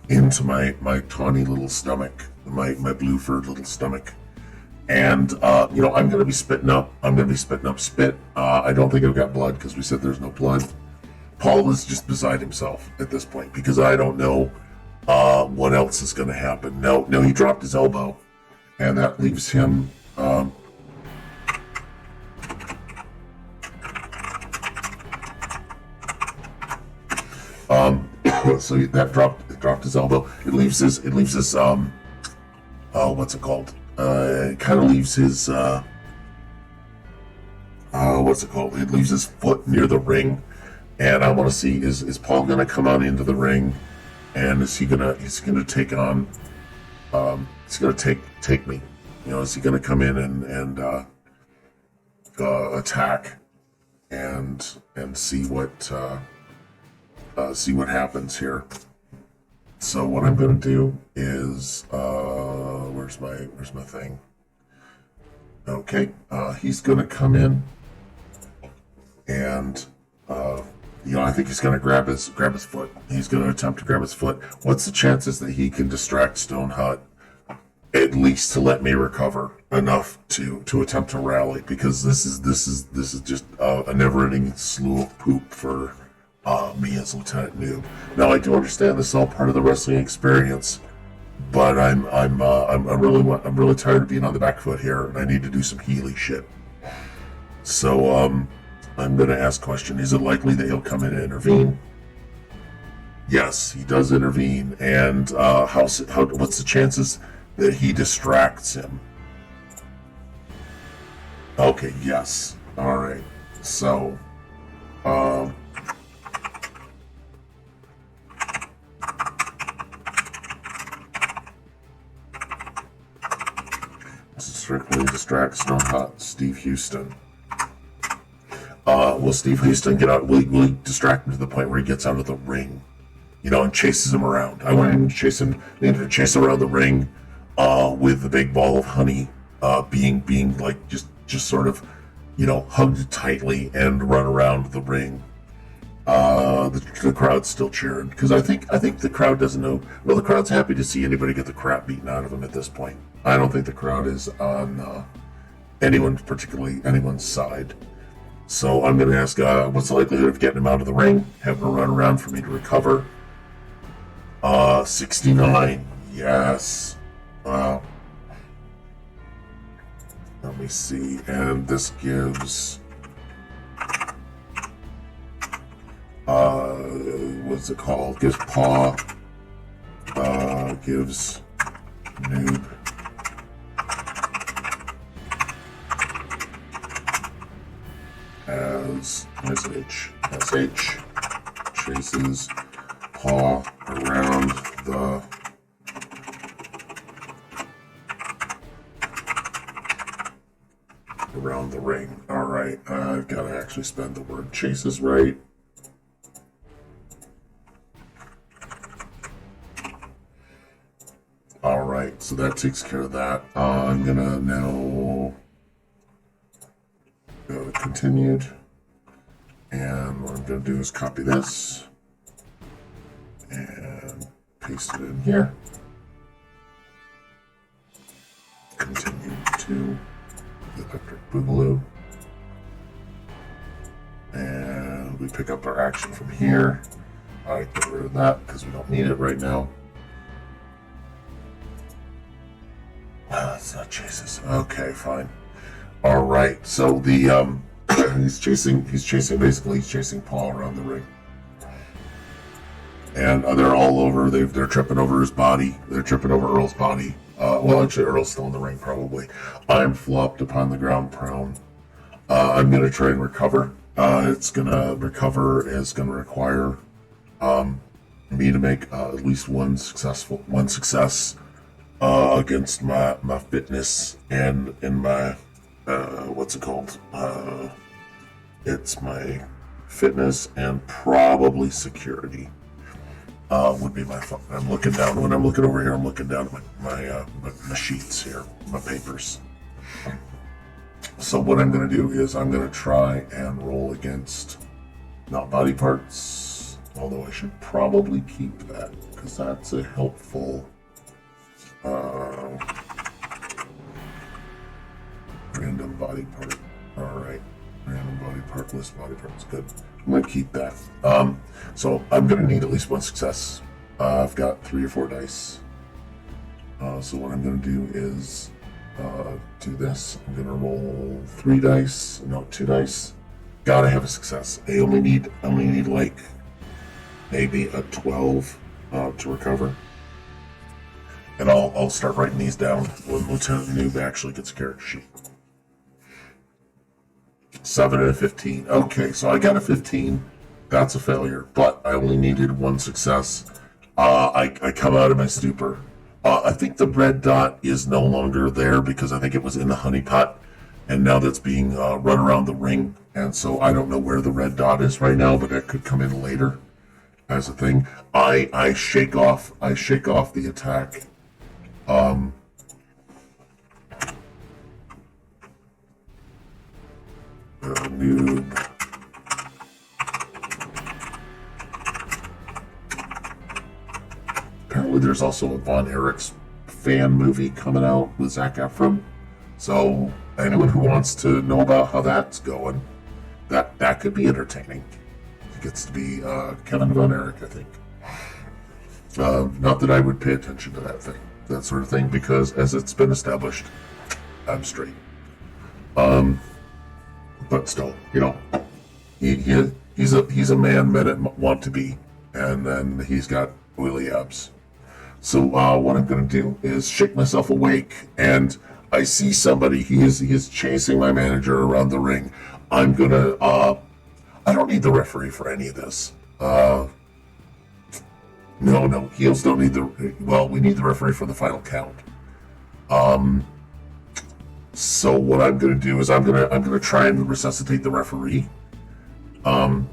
into my tawny little stomach, my blue furred little stomach. And, I'm going to be spitting up spit. I don't think I've got blood because we said there's no blood. Paul is just beside himself at this point because I don't know what else is going to happen. No, he dropped his elbow, and that leaves him. So that dropped his elbow. It leaves his what's it called? It kind of leaves his what's it called? It leaves his foot near the ring, and I want to see is Paul gonna come on into the ring, and he's gonna take on he's gonna take me. Is he gonna come in and attack and see what happens here. So what I'm going to do is where's my thing? Okay, he's going to come in and I think he's going to grab his foot. He's going to attempt to grab his foot. What's the chances that he can distract Stone Hut at least to let me recover enough to attempt to rally? Because this is just a never-ending slew of poop for me as Lieutenant Noob. Now I do understand this is all part of the wrestling experience, but I'm really tired of being on the back foot here, and I need to do some Healy shit. So I'm going to ask a question. Is it likely that he'll come in and intervene? Yes, he does intervene. And what's the chances that he distracts him? Okay, yes. All right. So, strictly distracts Stone Hut, Steve Houston. Will Steve Houston get out? Will he distract him to the point where he gets out of the ring, and chases him around? I want him to chase him around the ring, with the big ball of honey, being like just sort of, hugged tightly and run around the ring. The crowd's still cheering because I think the crowd doesn't know. Well, the crowd's happy to see anybody get the crap beaten out of them at this point. I don't think the crowd is on particularly anyone's side. So I'm going to ask, what's the likelihood of getting him out of the ring, having him run around for me to recover? 69. Yes. Let me see. And this gives, what's it called? Gives Paw, gives Noob. As SH chases Paw around the ring. All right, I've got to actually spell the word chases right. All right, so that takes care of that. I'm gonna now go to continued, and what I'm going to do is copy this and paste it in here. Continue to the Electric Boogaloo, and we pick up our action from here. I get rid of that because we don't need it right now. It's not chases. Okay, fine. All right, so the he's chasing Paul around the ring, and they're all over. They're tripping over his body. They're tripping over Earl's body. Well, actually, Earl's still in the ring, probably. I'm flopped upon the ground, prone. I'm gonna try and recover. It's gonna require me to make at least one success against my fitness and in my. What's it called? It's my fitness and probably security. Would be my thought. I'm looking down. When I'm looking over here, I'm looking down at my sheets here, my papers. So what I'm going to do is I'm going to try and roll against not body parts, although I should probably keep that because that's a helpful. Random body part. Alright. Random body part, list body parts. Good. I'm going to keep that. So I'm going to need at least one success. I've got 3 or 4 dice. So what I'm going to do is do this. I'm going to roll 3 dice. No, 2 dice. Gotta have a success. I only need like maybe a 12 to recover. And I'll start writing these down when Lieutenant Noob actually gets a character sheet. 7 and a 15. Okay, so I got a 15. That's a failure, but I only needed 1 success. I come out of my stupor. I think the red dot is no longer there because I think it was in the honey pot. and now that's being run around the ring. And so I don't know where the red dot is right now, but that could come in later as a thing. I shake off the attack. Noob. Apparently there's also a Von Erich's fan movie coming out with Zac Efron. So anyone who wants to know about how that's going, that could be entertaining. It gets to be Kevin Von Erich, I think. Not that I would pay attention to that sort of thing, because as it's been established, I'm straight. But still, he's a man men want to be, and then he's got oily abs. So what I'm going to do is shake myself awake, and I see somebody. He is chasing my manager around the ring. I'm gonna. I don't need the referee for any of this. No, heels don't need the. Well, we need the referee for the final count. So what I'm gonna do is I'm gonna try and resuscitate the referee. And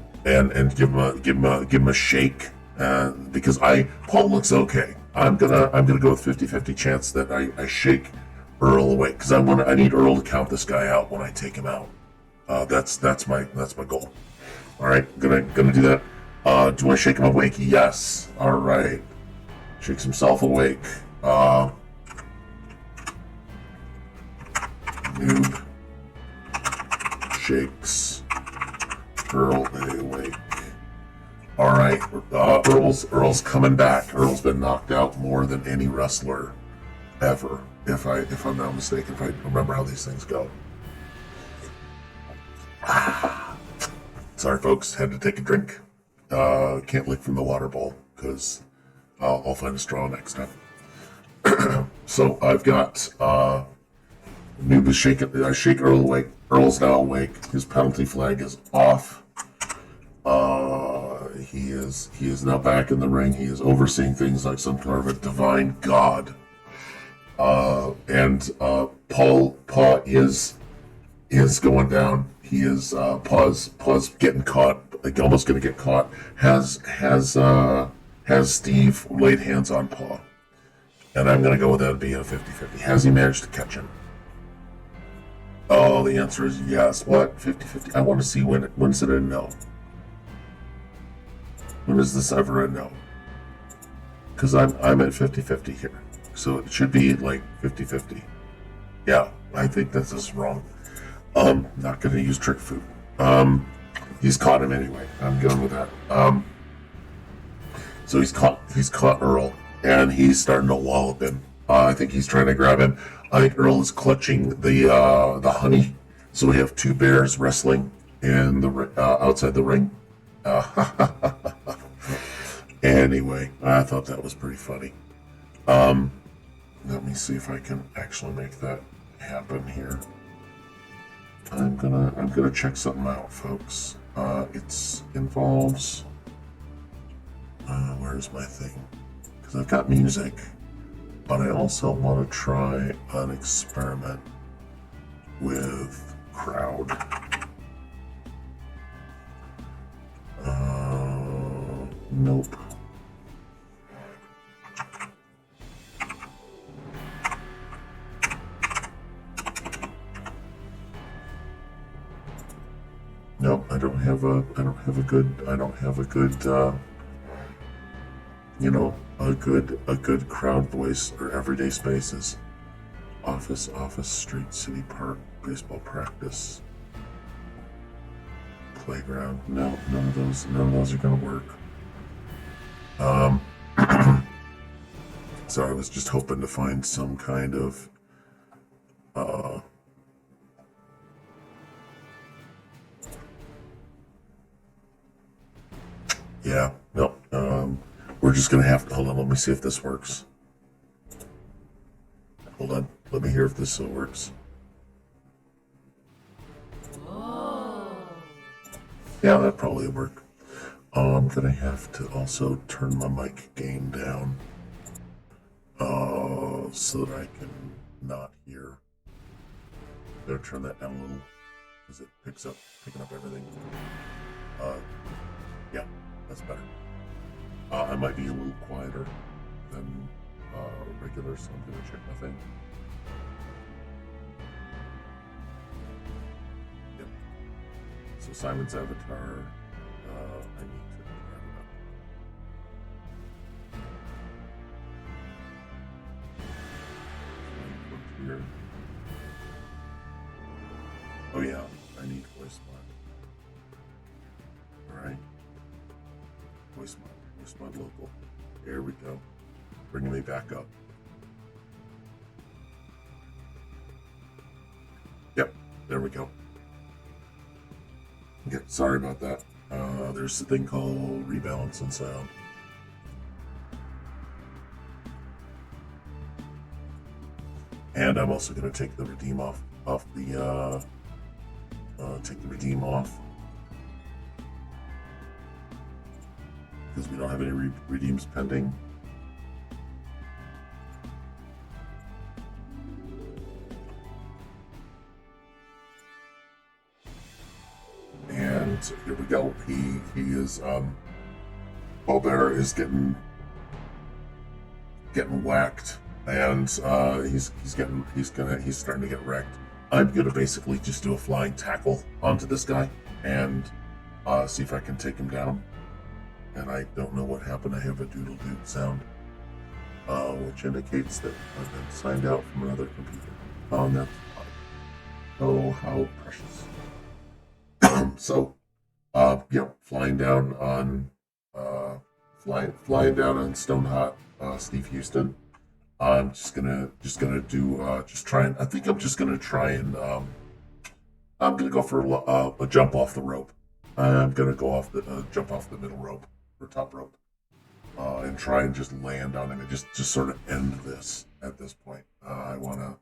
give him a shake. Because Paul looks okay. I'm gonna go with 50-50 chance that I shake Earl away, because I need Earl to count this guy out when I take him out. That's my goal. All right, gonna do that. Do I shake him awake? Yes. All right. Shakes himself awake. Noob shakes Earl awake. All right, Earl's coming back. Earl's been knocked out more than any wrestler ever, if I'm not mistaken. If I remember how these things go. Sorry, folks, had to take a drink. Can't lick from the water bowl because I'll find a straw next time. So I've got Noob is shaking. I shake Earl awake. Earl's now awake. His penalty flag is off. He is now back in the ring. He is overseeing things like some kind of a divine god. And Paul is going down. He is Paul's getting caught, like almost going to get caught. Has Steve laid hands on Paul? And I'm going to go with that being a 50-50. Has he managed to catch him? Oh, the answer is yes. What? 50-50? I want to see when's it a no. When is this ever a no? Because I'm at 50-50 here. So it should be like 50-50. Yeah, I think this is wrong. Not going to use trick food. He's caught him anyway. I'm going with that. So he's caught Earl, and he's starting to wallop him. I think he's trying to grab him. I think Earl is clutching the honey. So we have two bears wrestling in the outside the ring. Anyway, I thought that was pretty funny. Let me see if I can actually make that happen here. I'm gonna check something out, folks. It involves. Where's my thing? Because I've got music, but I also want to try an experiment with crowd. Nope. Nope, I don't have a good crowd voice or everyday spaces. Office, street, city, park, baseball practice, playground. No, none of those are gonna work. So I was just hoping to find some kind of yeah, no. We're just gonna have to hold on. Let me see if this works. Hold on. Let me hear if this still works. Yeah, that probably work. I'm gonna have to also turn my mic gain down, so that I can not hear Better turn that down a little because it picking up everything. Yeah, that's better. I might be a little quieter than regular, so I'm gonna check my thing. Yep. So Simon's avatar. I need to grab it up. Here. Oh yeah, I need voice mod. Alright. Voice mod local. There we go. Bringing me back up. Yep, there we go. Okay, sorry about that. There's a thing called rebalance and sound. And I'm also going to take the redeem off the take the redeem off because we don't have any redeems pending. And here we go. He is Bear is getting whacked, and he's starting to get wrecked. I'm gonna basically just do a flying tackle onto this guy and see if I can take him down. And I don't know what happened. I have a doodle doot sound, which indicates that I've been signed out from another computer. Oh, that's fine. Oh, how precious. So, flying down on Stone Hot Steve Houston. I'm just gonna do I think I'm just gonna try and I'm gonna go for a jump off the rope. I'm gonna go jump off the middle rope or top rope, and try and just land on him and just sort of end this at this point. I wanna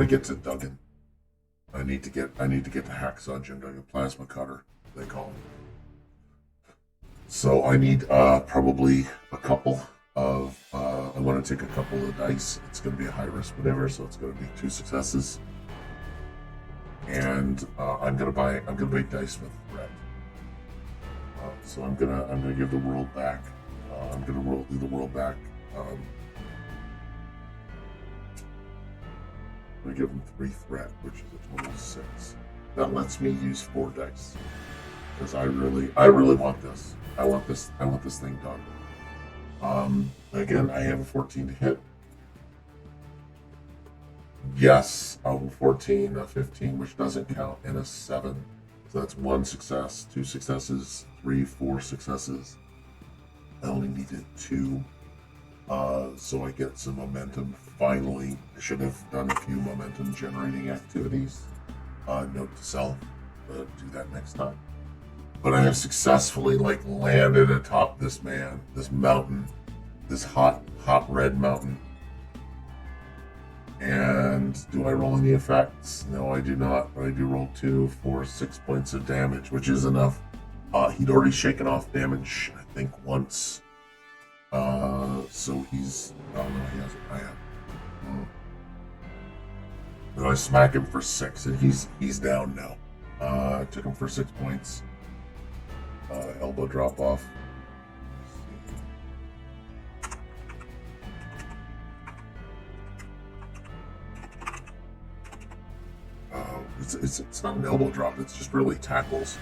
get to Duggan. I need to get to Hacksaw Jim Duggan, Plasma Cutter they call him. So I need probably a couple of I want to take a couple of dice. It's going to be a high risk whatever, so it's going to be 2 successes. And I'm gonna buy dice with threat. So I'm gonna give the world back. I'm gonna do the world back. I'm gonna give him 3 threat, which is a total of 6. That lets me use 4 dice because I really want this. I want this thing done. Again, I have a 14 to hit. Yes, a 14, a 15, which doesn't count, and a 7. So that's 1 success, 2 successes, 3, 4 successes. I only needed 2. So I get some momentum. Finally, I should have done a few momentum generating activities. Note to self, do that next time. But I have successfully landed atop this mountain, this hot red mountain. And do I roll any effects? No, I do not, but I do roll 2, 4, 6 points of damage, which is enough. He'd already shaken off damage, I think, once. So he's... Oh, no, he hasn't. I have. But I smack him for 6, and he's down now. I took him for 6 points. Elbow drop off. It's not an elbow drop, it's just really tackles.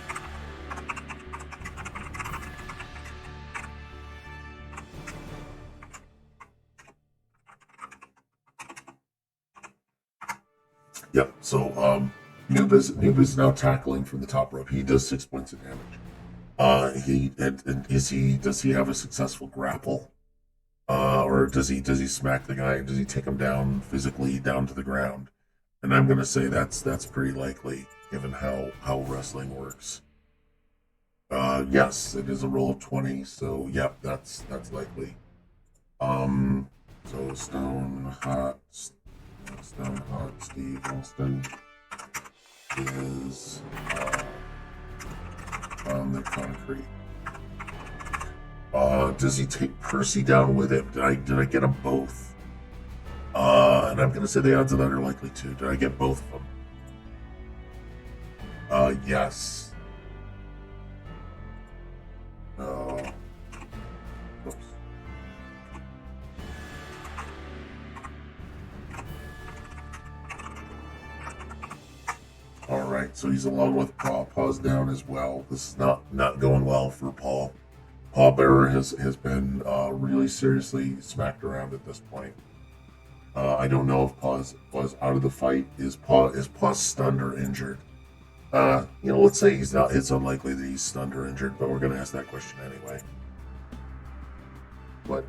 Yep, so Noob is now tackling from the top rope. He does 6 points of damage. Does he have a successful grapple? Or does he smack the guy? Does he take him down physically down to the ground? And I'm gonna say that's pretty likely, given how wrestling works. Yes, it is a roll of 20, so yep, that's likely. So Stone Hot Steve Austin is on the concrete. Does he take Percy down with him? Did I get them both? And I'm gonna say the odds of that are likely 2. Did I get both of them? Yes. Oh. Oops. Alright, so he's along with Paw. Paw's down as well. This is not going well for Paw. Paw Bearer has been really seriously smacked around at this point. I don't know if Paw's out of the fight. Is Paw stunned or injured? Let's say he's not. It's unlikely that he's stunned or injured, but we're gonna ask that question anyway. What?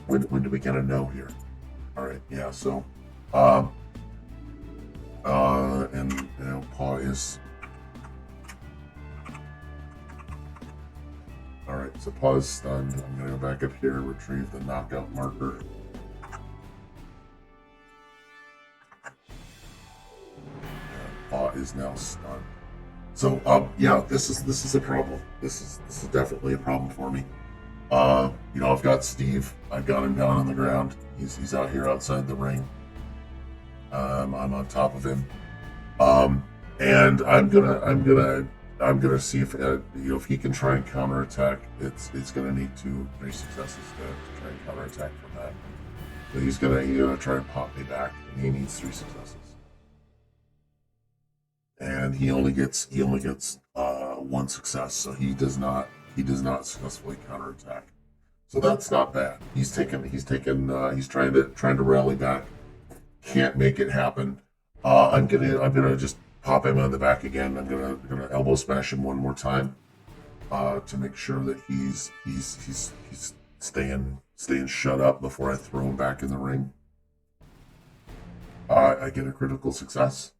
When do we get a no here? All right, yeah. So, and Paw is. All right, so Paw is stunned. I'm gonna go back up here, retrieve the knockout marker. Paw is now stunned. So, yeah, this is a problem. This is definitely a problem for me. I've got Steve. I've got him down on the ground. He's out here outside the ring. I'm on top of him. And I'm gonna see if he can try and counterattack. It's gonna need 3 successes to try and counterattack from that. So he's gonna try and pop me back, and he needs 3 successes. And he only gets 1 success, so he does not successfully counterattack. So that's not bad. He's trying to rally back. Can't make it happen. I'm gonna just pop him on the back again. I'm gonna elbow smash him one more time to make sure that he's staying shut up before I throw him back in the ring. I get a critical success.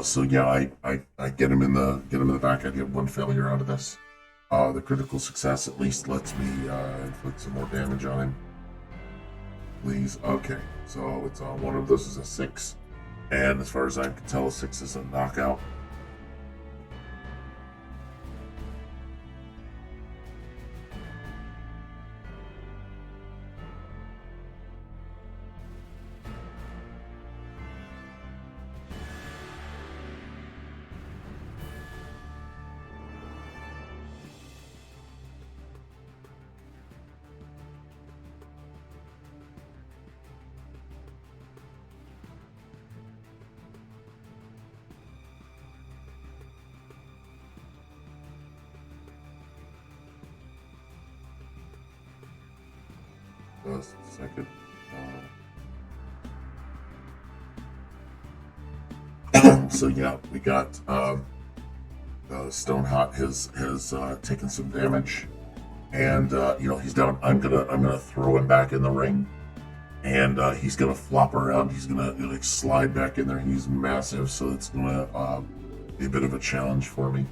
So yeah, I get him in the back. I get 1 failure out of this. The critical success at least lets me inflict some more damage on him. Please, okay. So it's one of those is a 6, and as far as I can tell, a 6 is a knockout. Just a second. So yeah, we got Stonehot has taken some damage, and he's down. I'm gonna throw him back in the ring, and he's gonna flop around. He's gonna slide back in there. He's massive, so it's gonna be a bit of a challenge for me.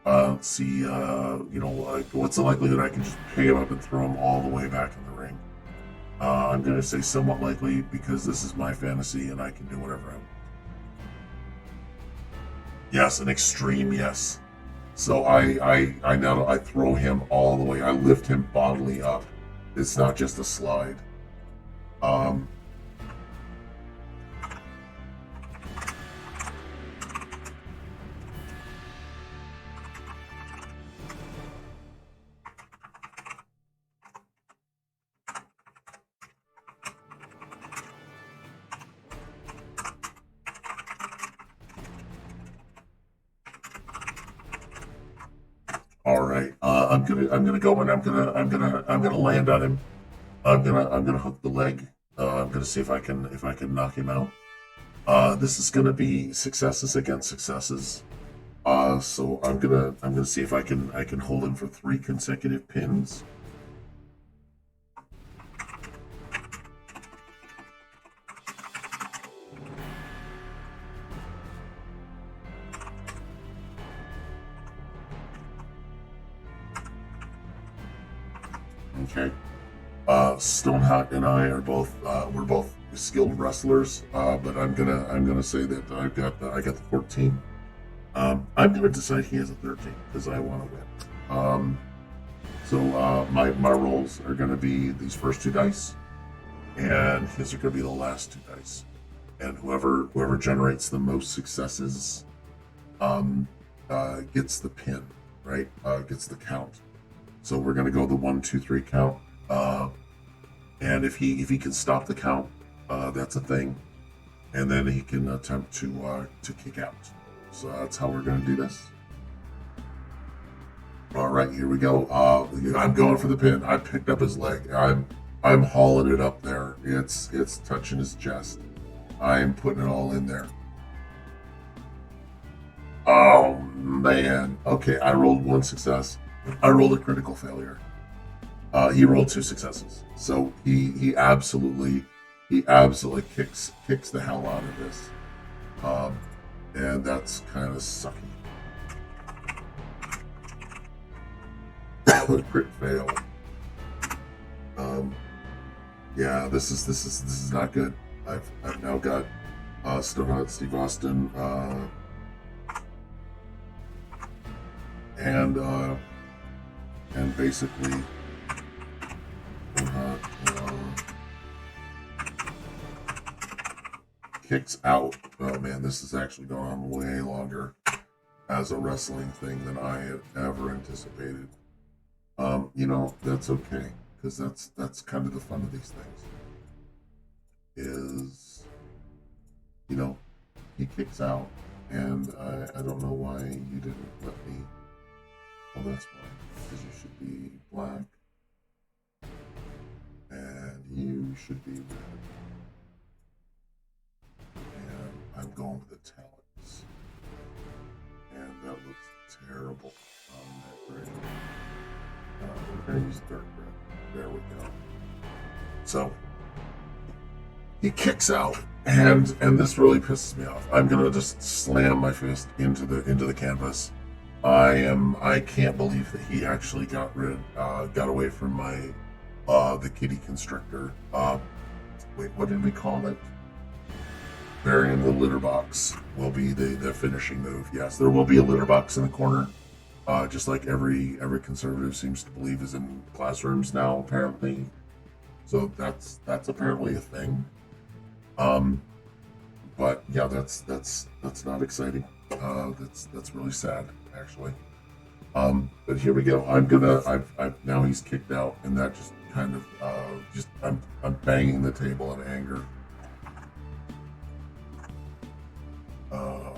Let's see, what's the likelihood I can just pick him up and throw him all the way back in the ring? I'm going to say somewhat likely because this is my fantasy and I can do whatever I want. Yes, an extreme yes. So I throw him all the way. I lift him bodily up. It's not just a slide. All right. I'm gonna go and I'm gonna land on him. I'm gonna hook the leg. I'm gonna see if I can knock him out. This is gonna be successes against successes. So I'm gonna see if I can hold him for 3 consecutive pins. Okay. Stonehot and I are both we're both skilled wrestlers, but I'm gonna say that I got the 14. I'm gonna decide he has a 13 because I want to win. So my rolls are gonna be these first 2 dice, and his are gonna be the last 2 dice. and whoever generates the most successes gets the pin, right? Gets the count. So we're gonna go the 1, 2, 3 count, and if he can stop the count, that's a thing, and then he can attempt to kick out. So that's how we're gonna do this. All right, here we go. I'm going for the pin. I picked up his leg. I'm hauling it up there. It's touching his chest. I'm putting it all in there. Oh man. Okay, I rolled 1 success. I rolled a critical failure. He rolled 2 successes. So he absolutely kicks the hell out of this. And that's kind of sucky. Crit fail. Yeah, this is not good. I've now got Stoneheart Steve Austin and basically kicks out. Oh man, this is actually going on way longer as a wrestling thing than I had ever anticipated. You know, that's okay, because that's kind of the fun of these things. Is, you know, he kicks out, and I don't know why you didn't let me. Oh, that's why, because you should be black, and you should be red, and I'm going with the talents, and that looks terrible on that grade. We're going to use dark red. There we go. So he kicks out, and this really pisses me off. I'm gonna just slam my fist into the canvas. I can't believe that he actually got away from my the kitty constrictor. Wait, what did we call it? Burying the litter box will be the finishing move. Yes, there will be a litter box in the corner. Just like every conservative seems to believe is in classrooms now, apparently. So that's apparently a thing. But yeah, that's not exciting. That's really sad, actually. But here we go. I've now he's kicked out, and that just kind of I'm banging the table in anger.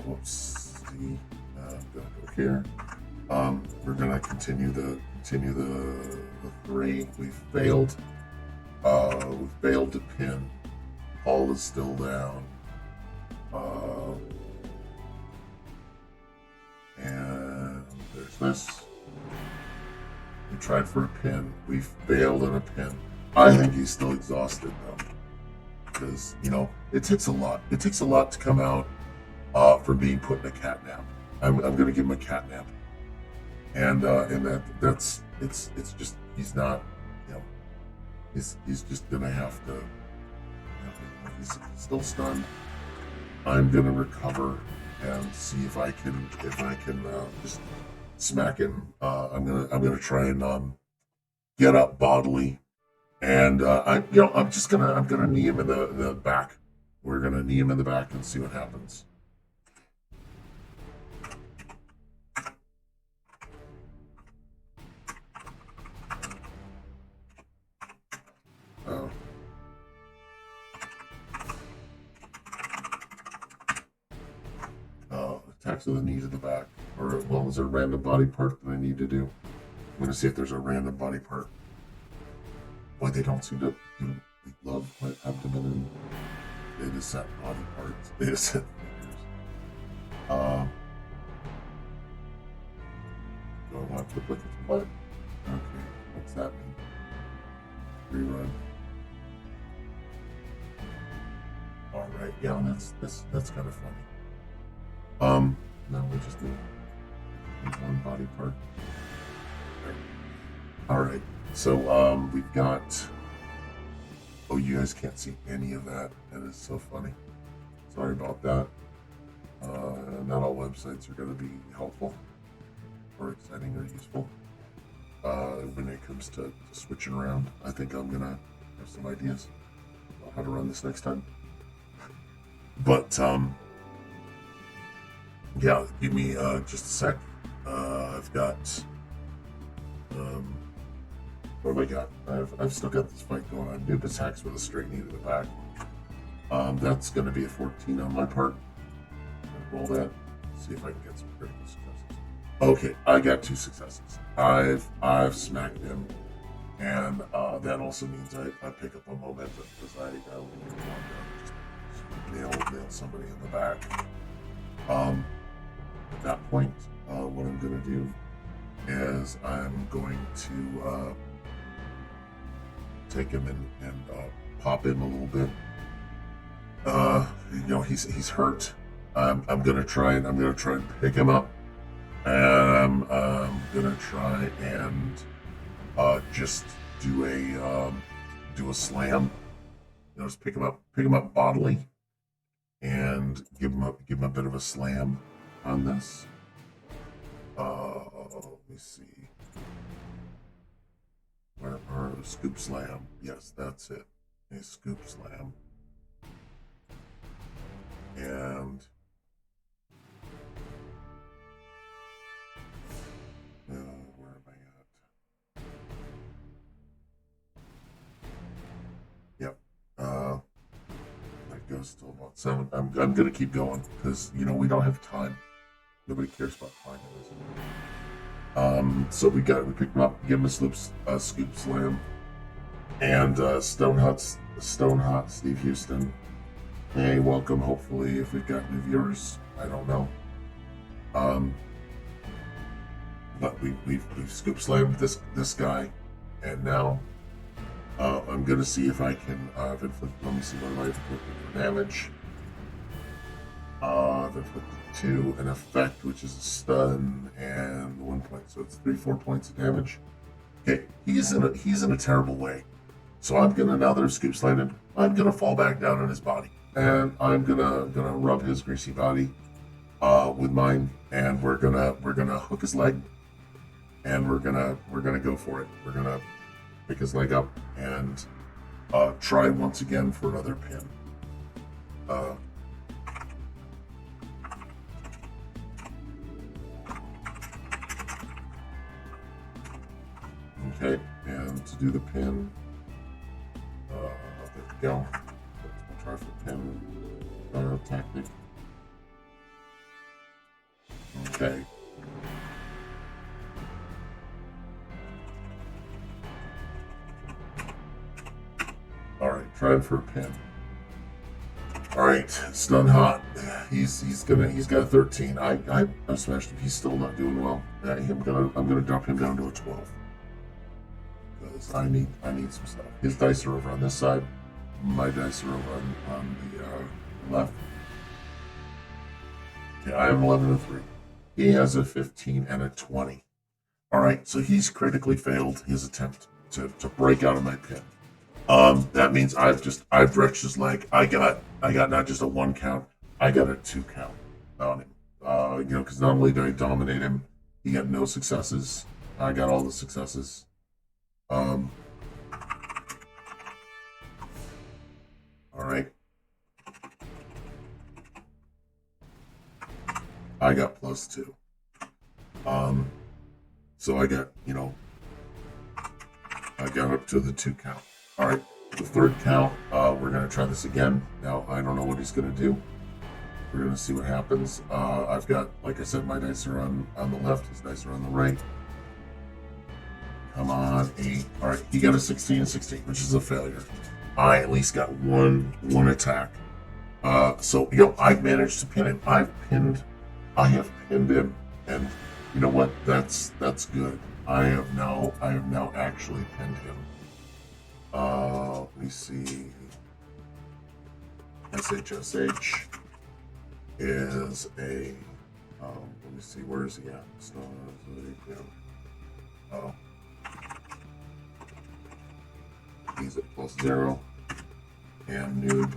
Whoops. I'm gonna go here. We're gonna continue the 3. We failed to pin. Paul is still down. And there's this. We tried for a pin. We failed on a pin. I think he's still exhausted though, because you know it takes a lot. It takes a lot to come out for being put in a cat nap. I'm gonna give him a cat nap. And that's just he's not, you know, he's just gonna have to, you know, he's still stunned. I'm gonna recover and see if I can just smack him. I'm gonna try and get up bodily, and I'm gonna knee him in the back. We're gonna knee him in the back and see what happens. Attacks with the knee to the back. Or, well, is there a random body part that I need to do? I'm going to see if there's a random body part. Boy, they don't seem to love my abdomen, and they just set body parts. They just set figures. Do I want to look at the butt? Okay, what's that mean? Rerun. Alright, yeah, that's kind of funny. Now we just do one body part. Alright, so we've got, oh, you guys can't see any of that. That is so funny. Sorry about that. Not all websites are going to be helpful or exciting or useful when it comes to switching around. I think I'm going to have some ideas about how to run this next time. But yeah, give me just a sec. I've got what have I got? I've still got this fight going on. Noob attacks with a straight knee to the back. That's going to be a 14 on my part. Roll that. See if I can get some critical successes. Okay, I got 2 successes. I've smacked him, and that also means I pick up a momentum because I only need one gun. Just nail somebody in the back. At that point, what I'm going to do is I'm going to take him and pop him a little bit. He's hurt. I'm gonna try and pick him up, and I'm gonna try and just do a slam. Just pick him up bodily, and give him a bit of a slam on this. Let me see. Where are the scoop slam? Yes, that's it. A scoop slam. And where am I at? Yep. That goes till about 7. I'm gonna keep going because we don't have time. Nobody cares about time in this. So we picked him up, give him a scoop slam, and Stone Hot Steve Houston. Hey, welcome. Hopefully, if we've got new viewers, I don't know. But we've scoop slammed this guy, and now I'm gonna see if I can inflict. Let me see what I've inflicted for damage. I've inflicted 2, an effect, which is a stun, and 1 point. So it's 4 points of damage. Okay, he's in a terrible way. So I'm gonna, now that I've scoop slammed him, I'm gonna fall back down on his body. And I'm gonna rub his greasy body with mine, and we're gonna hook his leg, and we're gonna go for it. We're gonna pick his leg up and try once again for another pin. Okay, and to do the pin, there we go. Try for pin tactic. Okay. All right, trying for a pin. All right, Stun Hot. He's got a 13. I smashed him. He's still not doing well. I'm gonna drop him down to a 12 because I need some stuff. His dice are over on this side. My dice are over on the left. Okay, I have 11 and 3. He has a 15 and a 20. All right, so he's critically failed his attempt to break out of my pin. That means I've wrecked his leg. I got not just a 1 count, I got a 2 count on him. Because not only did I dominate him, he had no successes. I got all the successes. All right. I got +2. So I got, I got up to the 2 count. All right, the 3rd count, we're going to try this again. Now, I don't know what he's going to do. We're going to see what happens. I've got, like I said, my dice are on the left. His dice are on the right. Come on, 8. All right, he got a 16 and 16, which is a failure. I at least got one attack. So I've managed to pin him. I have pinned him, and you know what? That's good. I have now actually pinned him. Let me see. SHSH is a. Let me see. Where is he at? Oh. He's at +0, and Noob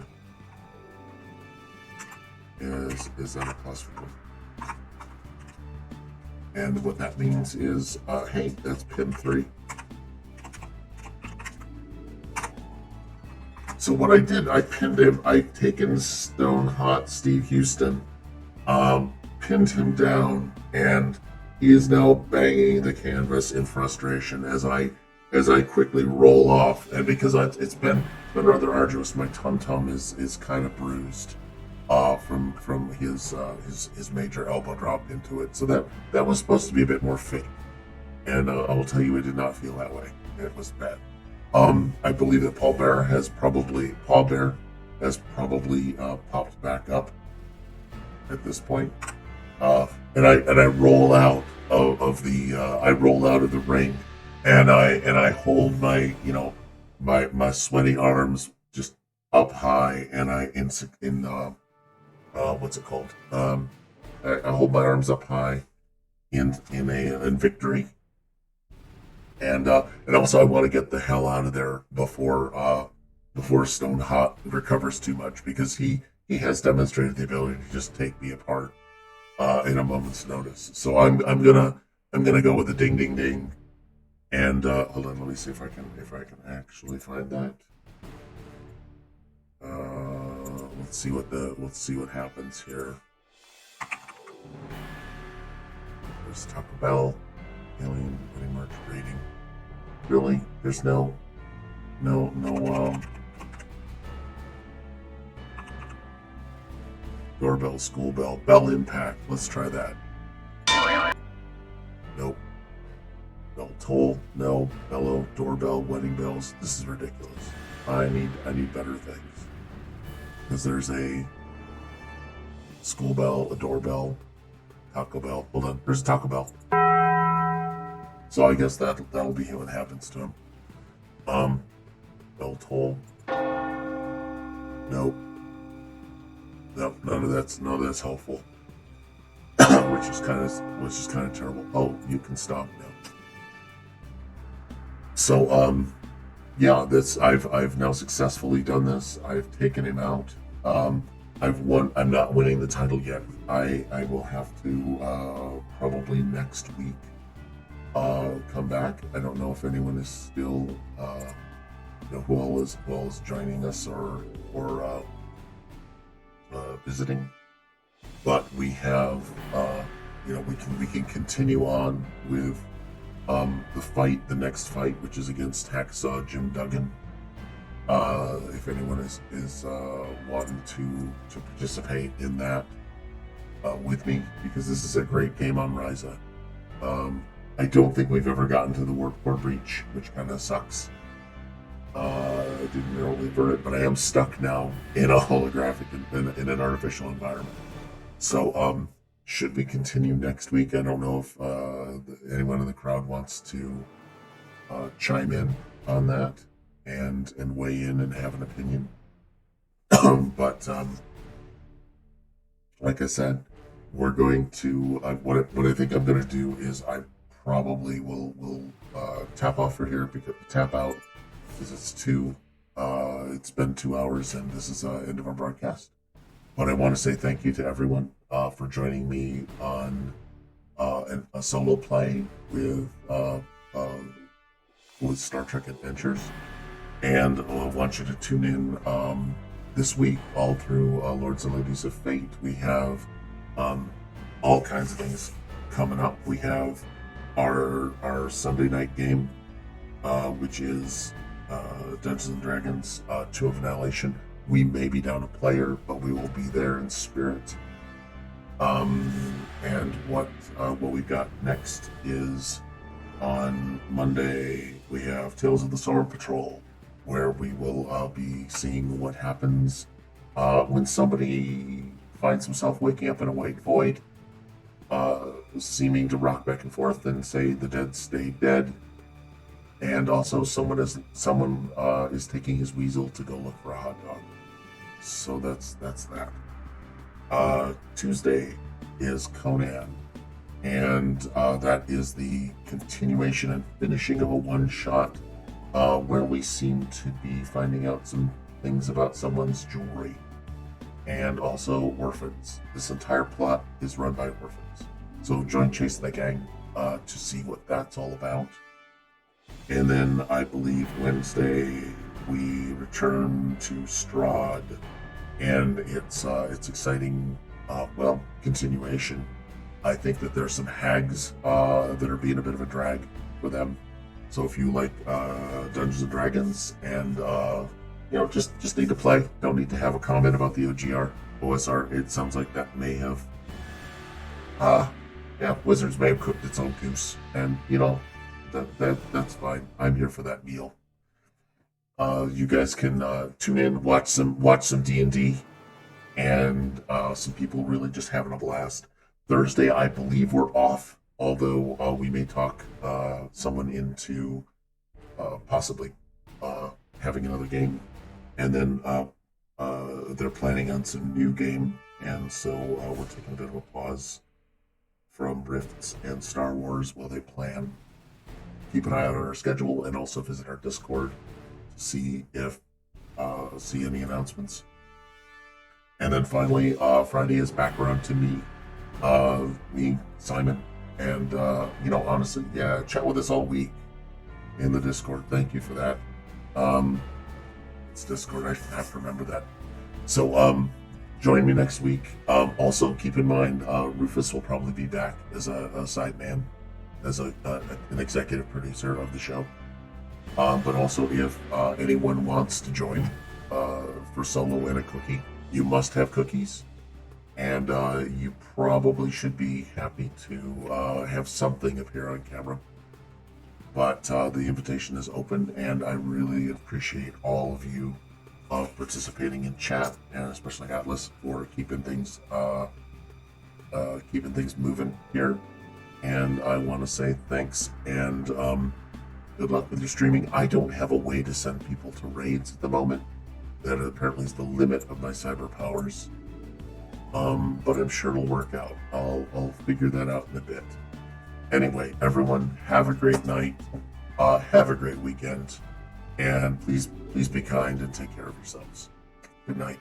is at a +4. And what that means is, hey, that's pin 3. So what I did, I pinned him. I've taken Stone Hot Steve Houston, pinned him down, and he is now banging the canvas in frustration as I quickly roll off. And because it's been rather arduous, my tum is kind of bruised from his major elbow drop into it. So that was supposed to be a bit more fake, and I will tell you, it did not feel that way. It was bad. I believe that Paul Bear has probably popped back up at this point. And I roll out of the ring, and I hold my my sweaty arms just up high, and what's it called? I hold my arms up high in victory. And also I want to get the hell out of there before Stone Hot recovers too much, because he has demonstrated the ability to just take me apart in a moment's notice. So I'm gonna go with a ding ding ding. And hold on, let me see if I can actually find that. Let's see what happens here. There's Taco Bell. Alien Wedding March rating. Really? There's no doorbell, school bell, bell impact. Let's try that. Nope. Bell toll, no. Bellow, doorbell, wedding bells. This is ridiculous. I need better things. Because there's a school bell, a doorbell, Taco Bell. Hold on, there's a Taco Bell. So I guess that'll be what happens to him. Bell toll. Nope. Nope. None of that's helpful. which is kind of terrible. Oh, you can stop now. So yeah, I've now successfully done this. I've taken him out. I've won. I'm not winning the title yet. I will have to probably next week come back. I don't know if anyone is still who all is joining us or visiting, but we have we can continue on with the next fight, which is against Hacksaw Jim Duggan. If anyone is wanting to participate in that with me, because this is a great game on Ryza. I don't think we've ever gotten to the Warp Core Breach, which kind of sucks. I didn't really learn it, but I am stuck now in a holographic, in an artificial environment. So, should we continue next week? I don't know if anyone in the crowd wants to chime in on that and weigh in and have an opinion. But like I said, we're going to what I think I'm going to do is I probably will tap off for here, tap out, because it's been 2 hours and this is end of our broadcast. But I want to say thank you to everyone for joining me on a solo play with Star Trek Adventures, and I want you to tune in this week all through Lords and Ladies of Fate. We have all kinds of things coming up. We have our Sunday night game, which is Dungeons and Dragons 2 of Annihilation. We may be down a player, but we will be there in spirit. And what we've got next is on Monday we have Tales of the Solar Patrol, where we will be seeing what happens when somebody finds himself waking up in a white void, seeming to rock back and forth and say the dead stay dead. And also someone is taking his weasel to go look for a hot dog. So that's that. Tuesday is Conan, and that is the continuation and finishing of a one-shot where we seem to be finding out some things about someone's jewelry, and also orphans. This entire plot is run by orphans. So join Chase the Gang to see what that's all about. And then I believe Wednesday we return to Strahd, and it's exciting. Continuation. I think that there's some hags that are being a bit of a drag for them. So if you like Dungeons and Dragons and just need to play, don't need to have a comment about the OSR. It sounds like that may have Wizards may have cooked its own goose, and that's fine. I'm here for that meal. You guys can tune in, watch some D&D, and some people really just having a blast. Thursday, I believe we're off, although we may talk someone into possibly having another game, and then they're planning on some new game, and so we're taking a bit of a pause from Rifts and Star Wars while they plan. Keep an eye out on our schedule, and also visit our Discord to see if see any announcements. And then finally, Friday is back around to me, Simon, and honestly, chat with us all week in the Discord. Thank you for that. It's Discord. I have to remember that. So, join me next week. Also, keep in mind, Rufus will probably be back as a side man, as an executive producer of the show. But also, if anyone wants to join for solo and a cookie, you must have cookies, and you probably should be happy to have something appear on camera. But the invitation is open, and I really appreciate all of you participating in chat, and especially Atlas for keeping things moving here. And I want to say thanks, and good luck with your streaming. I don't have a way to send people to raids at the moment. That apparently is the limit of my cyber powers. But I'm sure it'll work out. I'll figure that out in a bit. Anyway, everyone, have a great night. Have a great weekend. And please be kind and take care of yourselves. Good night.